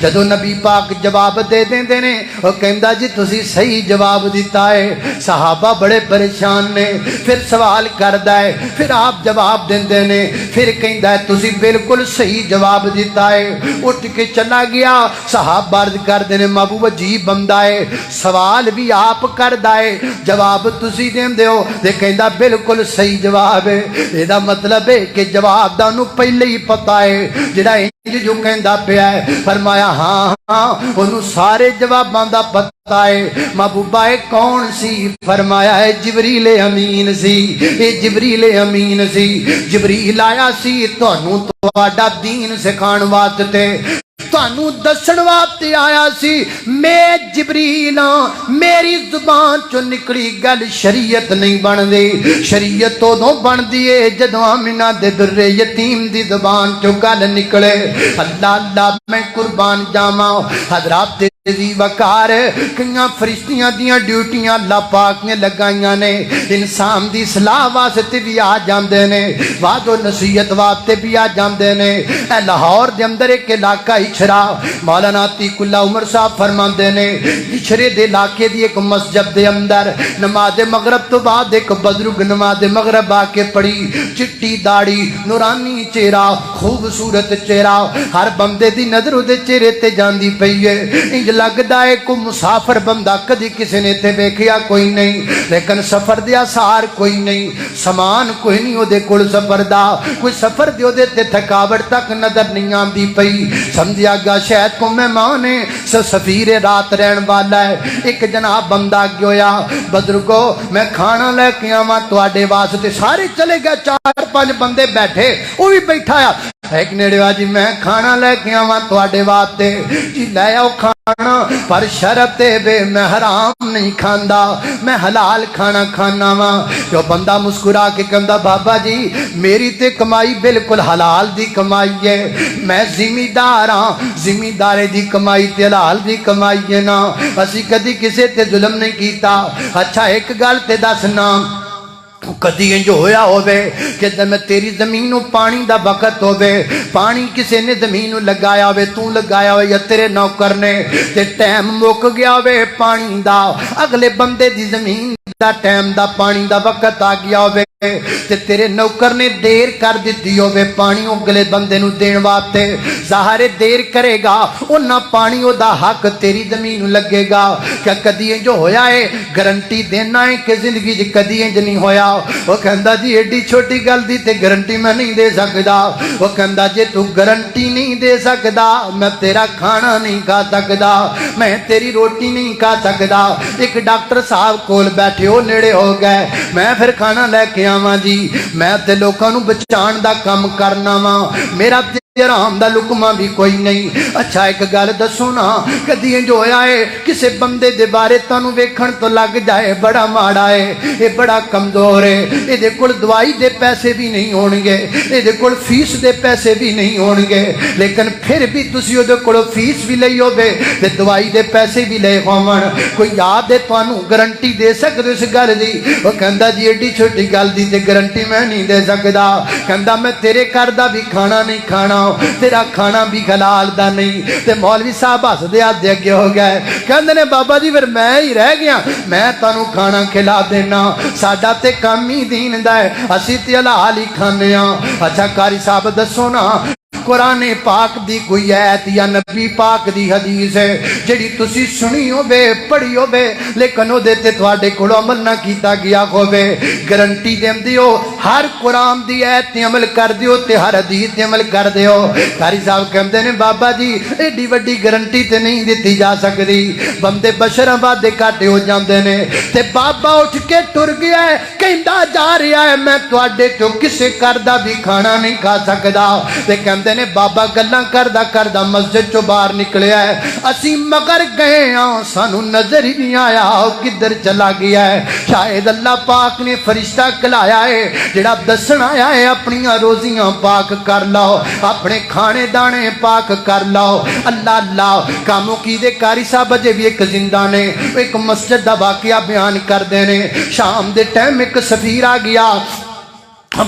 جدو نبی پاک جواب دے دیندے نے وہ کہندا جی تسی صحیح جواب دیتا ہے صحابہ بڑے پریشان نے پھر سوال کردا ہے پھر آپ جواب دیندے نے پھر کہندا ہے تسی بالکل صحیح جواب دیتا ہے اٹھ کے چلا گیا صحابہ عرض کردے نے محبوب عجیب بندہ ہے سوال بھی آپ کردا ہے جواب تسی دیندے ہو تے کہندا بالکل صحیح جواب ہے اے دا مطلب ہے کہ جواب دا انہوں پہلے ہی پتہ ہے جڑا جو کہندا پیا ہے فرمایا ہاں ہاں انہوں سارے جواباں دا پتہ ہے محبوبہ کون سی فرمایا ہے جبریل امین سی اے جبریل امین سی جبریل آیا سی تانوں تہاڈا دین سکھان واسطے تانوں دسن واسطے آیا سی میں جبریل میری زبان چو نکلی گل شریعت نہیں بندی شریعت ادوں بندی ہے جدوں آمنہ دے در یتیم دی زبان چو گل نکلے اللہ اللہ میں قربان جاواں حضرات دی وقار کئیاں فرشتیاں دیاں ڈیوٹیاں اللہ پاک نے لگائیاں نے انسان دی اصلاح واسطے بھی آ جاندے نے وعد و نصیحت واسطے بھی آ جاندے نے اے لاہور دے اندر ایک علاقہ اچھرا مولانا عتیق اللہ عمر صاحب فرماندے نے اچھرے دے علاقے دی ایک مسجد دے اندر نماز مغرب تو بعد ایک بزرگ نماز مغرب آ کے پڑھی چٹی داڑھی نورانی چہرہ خوبصورت چہرہ ہر بندے دی نظر دے چہرے تے جاندی پئی ہے لگدا ہے کو مسافر بندہ کدی کسی نے تے ویکھیا کوئی نہیں لیکن سفر دے آثار کوئی نہیں سامان کوئی نہیں او دے کول سفر دا کوئی سفر دے او دے تے تھکاوٹ تک نظر نہیں آندی پئی سمجھیا گا شاید کو مہمان ہے سفیر رات رہن والا ہے ایک جناب بندہ گیا بزرگو میں کھانا لے کے آواں تواڈے واسطے سارے چلے گئے 4-5 بندے بیٹھے وہ بھی بیٹھا ایک نیڑے جی میں کھانا لے کے آواں تواڈے واسطے جی لے آؤ کھانا پر شرط بے میں حرام نہیں کھاندا میں حلال کھانا کھانا وا جو بندہ مسکرا کے کہندا بابا جی میری تے کمائی بالکل حلال دی کمائی ہے میں ذمہ ہاں ذمہ دارے دی کمائی تے حلال دی کمائی ہے نا اسی کدی کسے تے ظلم نہیں کیتا اچھا ایک گل تے دسنا کدی انج ہویا ہوے کہ جب تیری زمین نو پانی دا وقت ہوے پانی کسے نے زمین نو لگایا ہوے تو لگایا ہوے یا تیرے نوکر نے تے ٹائم مک گیا ہوے پانی دا اگلے بندے دی زمین دا ٹائم دا پانی دا وقت آ گیا ہوے تے تیرے نوکر نے دیر کر دتی ہوے پانی اگلے بندے نو دین واسطے ظاہر دیر کرے گا انہاں پانی او دا حق تیری زمین لگے گا. کیا کدی جو ہویا ہے گارنٹی دینا ہے کہ زندگی جی کدی انج نہیں ہویا؟ وہ کہندا جی ایڈی چھوٹی گل دی تے گارنٹی میں نہیں دے سکدا. وہ کہندا جے تو گارنٹی نہیں دے سکدا میں تیرا کھانا نہیں کھا سکدا, میں تیری روٹی نہیں کھا سکدا. ایک ڈاکٹر صاحب کول بیٹھے ہو نیڑے ہو گئے, میں پھر کھانا لے کے آواں جی, میں تے لوکاں نوں بچان دا کم کرنا وا, میرا حرام دا لقمہ بھی کوئی نہیں. اچھا ایک گل دسو نا, کدی جو ہویا ہے کسے بندے دے بارے تانوں ویکھن تو لگ جائے بڑا ماڑا ہے, اے بڑا کمزور ہے, اے دے کول دوائی دے پیسے بھی نہیں ہون گے, اے دے کول فیس دے پیسے بھی نہیں ہون گے, لیکن پھر بھی تسی او دے کول فیس بھی لئی ہوے تے دوائی دے پیسے بھی لے ہون, کوئی یاد ہے تانوں گارنٹی دے سکدے اس گل دی؟ او کہندا جی ایڈی چھوٹی گل دی تے گارنٹی میں نہیں دے سکدا. کہندا میں تیرے گھر دا بھی کھانا نہیں کھانا, تیرا کھانا بھی حلال دا نہیں. تے مولوی صاحب ہس دے آدھے اگے ہو گئے, کہندے نے بابا جی پھر میں ہی رہ گیا, میں تانوں کھانا کھلا دینا, ساڈا تے کام ہی دین دا ہے, اسی تے حلال ہی کھانے ہاں. اچھا قاری صاحب دسو نا, قرآن پاک دی کوئی آیت یا نبی پاک دی حدیث ہے جڑی تسی سنی ہوے پڑھی ہوے لیکن او دے تے تواڈے کول عمل نہ کیتا گیا ہوے؟ گارنٹی دیندے ہو ہر قرآن دی آیت تے عمل کر دیو تے ہر حدیث تے عمل کر دیو. قاری صاحب کہندے نے بابا جی ایڈی وڈی گارنٹی تے نہیں دتی جا سکدی, بندے بشر وعدے کاٹے ہو جاندے نے. تے بابا اٹھ کے ٹر گیا ہے, کہندا جا رہا ہے میں تواڈے تو کسے گھر دا بھی کھانا نہیں کھا سکدا. تے کہندے نے بابا گلاں کردہ مسجد چو باہر نکلیا ہے, اسی مگر گئے ہاں سانو نظر ہی نہیں آیا کدھر چلا گیا ہے. شاید اللہ پاک نے فرشتہ کلایا ہے جڑا دسن آیا ہے اپنی روزیاں پاک کر لاؤ, اپنے کھانے دانے پاک کر لاؤ. اللہ اللہ کاموں کی دے قاری صاحب جے بھی ایک زندہ نے ایک مسجد دا واقعہ بیان کر دینے. شام دے ٹائم ایک سفیر آ گیا,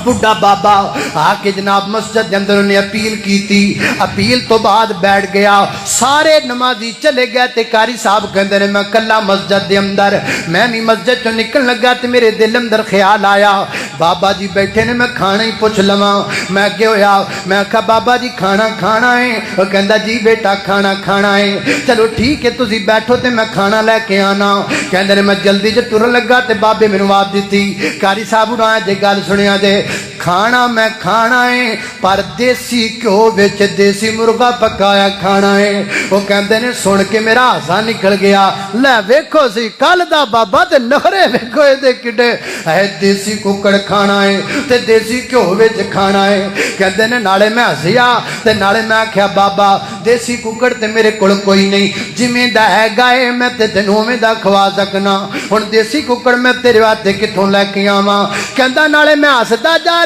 بڑھا بابا آ کے جناب مسجد کے اندر انہیں اپیل کی تھی, اپیل تو بعد بیٹھ گیا, سارے نمازی چلے گئے تے قاری صاحب کہندے نے میں کلا مسجد دے اندر, میں بھی مسجد چوں نکلن لگا تے میرے دل اندر خیال آیا بابا جی بیٹھے نے میں کھانا ہی پوچھ لواں. میں اگے ہویا, میں کہا بابا جی کھانا کھانا ہے؟ وہ کہندا جی بیٹا کھانا کھانا ہے. چلو ٹھیک ہے تسی بیٹھو تے میں کھانا لے کے آنا. کہندے نے میں جلدی چ ٹرن لگا تے بابے مینوں آواز دتی, قاری صاحب نوں جے گل سنیا جے, کھانا میں کھانا ہے پر دیسی کیوں وچ دیسی مرغا پکایا کھانا ہے. وہ کہندے نے سن کے میرا ہاسا نکل گیا, لے ویکھو سی کل دا بابا تے نخرے ویکھو اے دے کڈے, اے دیسی ککڑ کھانا ہے تے دیسی کیوں وچ کھانا ہے. کہندے نے نالے میں ہسیا تے نالے میں آکھیا بابا دیسی ککڑ تے میرے کول کوئی نہیں, جویں دا ہے گائے میں تے تینوں اوویں دا کھوا سکنا, ہن دیسی ککڑ میں تیرے واسطے کتھوں لے کے آواں؟ کہندا نالے میں ہسدا جا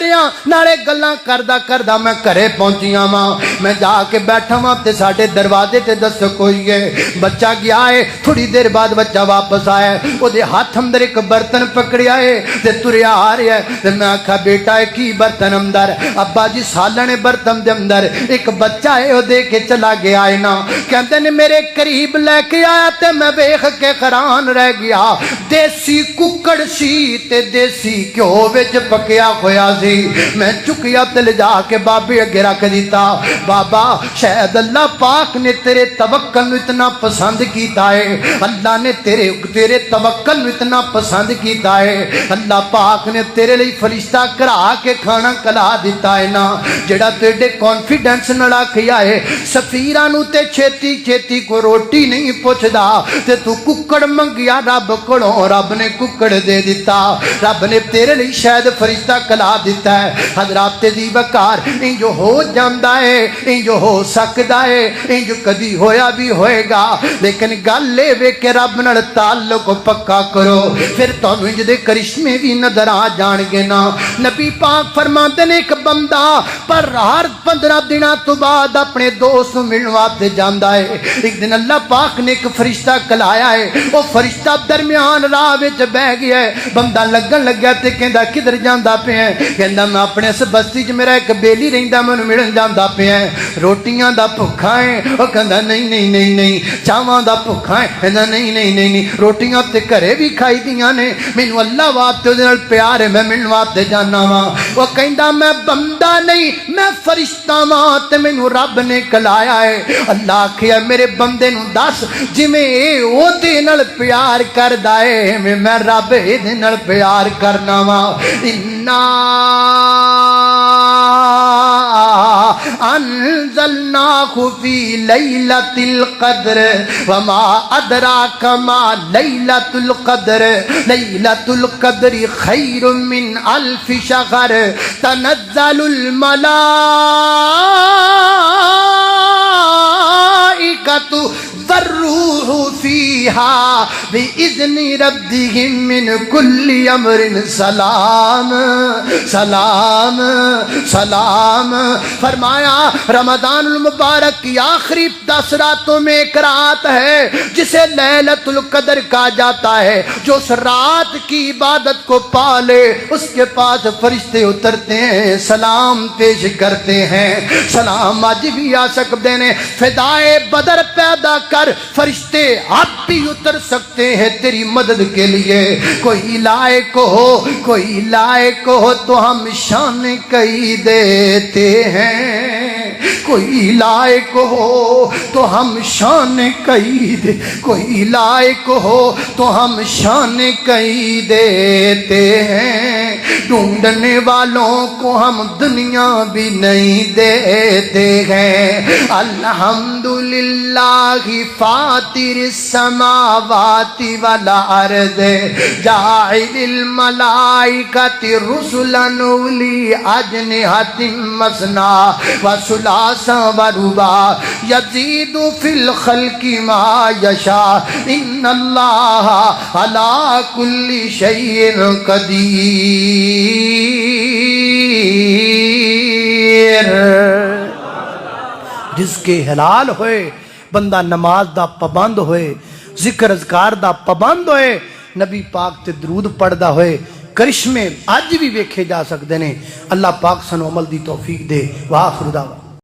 نالے گلاں کردہ میں گھرے پہنچیاں ماں. میں جا کے بیٹھا ماں تے ساڈے دروازے تے دس کوئی ہے, بچہ گیا ہے, تھوڑی دیر بعد بچہ واپس آیا, او دے ہاتھ اندر ایک برتن پکڑیا ہے تے تریا آ رہا ہے. تے میں آکھا بیٹا ہے کی برتن اندر؟ ابا جی سالنے برتن دے اندر ایک بچہ ہے او دے کے چلا گیا ہے نا. کہندے نے میرے قریب لے کے آیا تے میں ویکھ کے حیران رہ گیا, دیسی ککڑ سی تے دیسی گھیو وچ پکیا ہویا سی. میں چکیا تے لے جا کے بابے اگے رکھ دیتا. بابا شاید اللہ پاک نے تیرے توکل نو اتنا پسند کیتا ہے, اللہ نے تیرے توکل نو اتنا پسند کیتا ہے, اللہ پاک نے تیرے لئی فرشتہ کرا کے کھانا کلا دیتا ہے نا, جڑا تیرے کانفیڈنس نال آکھیا ہے سفیراں نو تے چھیتی چھیتی کو روٹی نہیں پوچھدا تے تو ککڑ منگیا رب کولوں, رب نے ککڑ دے دیتا, رب نے تیرے لئی شاید فرشتہ کلا دیتا ہے. حضرات دی وقار انج ہو جاندا ہے, انج ہو سکدا ہے, انج کدی ہویا بھی ہوئے گا, لیکن گل اے وے کہ رب نال تعلق پکا کرو پھر تانوں انج دے کرشمے بھی نظر آ جان گے نا. نبی پاک فرماندے نے ایک بندہ پر ہر 15 دناں تو بعد اپنے دوست نوں ملن واسطے جاندا ہے. ایک دن اللہ پاک نے ایک فرشتہ کلایا ہے, او فرشتہ درمیان راہ وچ بیٹھ گیا ہے, بندہ لگن لگا تے کہندا کدھر جاندا پیا ہے؟ کہندا میں اپنے اس بستی چ میرا ایک بیلی رہندا مینوں ملن جاندا پیا روٹیاں دا بھکھا ہے او کہندا نہیں نہیں نہیں نہیں چاواں دا بھکھا ہے کہندا نہیں نہیں نہیں نہیں روٹیاں تے گھرے بھی کھائی دیاں نے مینوں اللہ واسطے اودے نال پیار ہے میں ملن واسطے جانا وا او کہندا میں بندہ نہیں میں فرشتہ واں تے مینوں رب نے کلایا ہے اللہ آکھیا میرے بندے نوں دس جویں اے او دے نال پیار کردا ہے میں رب اے دے نال پیار کرنا وا انا انزلناه في ليلة القدر وما أدراك ما ليلة القدر ليلة القدر خير من 1000 شهر تنزل الملائكة والروح فيها بإذن ربهم من كل أمر سلام سلام سلام فرمایا رمضان المبارک کی آخری 10 راتوں میں ایک رات ہے جسے لیلۃ القدر کہا جاتا ہے جو اس رات کی عبادت کو پالے اس کے پاس فرشتے اترتے ہیں سلام پیش کرتے ہیں سلام آج بھی آ سکتے ہیں فدائے بدر پیدا کر فرشتے اب بھی اتر سکتے ہیں تیری مدد کے لیے کوئی لائق ہو تو ہم شان کہی دیتے ہیں کوئی لائق ہو تو ہم شان کہی دے کوئی لائق ہو تو ہم شان کہی دیتے ہیں ڈھونڈنے والوں کو ہم دنیا بھی نہیں دیتے ہیں الحمدللہ فاطر السماوات والارض جاعل الملائکۃ رسلا اولی اجنحۃ مثنی وثلاث ورباع یزید فی الخلق ما یشاء ان اللہ علی کل شیء قدیر جس کے حلال ہوئے بندہ نماز دا پابند ہوئے ذکر اذکار دا پابند ہوئے نبی پاک تے درود پڑھدا ہوئے کرشمے اج بھی ویکھے جا سکتے ہیں اللہ پاک سنو عمل دی توفیق دے وآخر دعوانا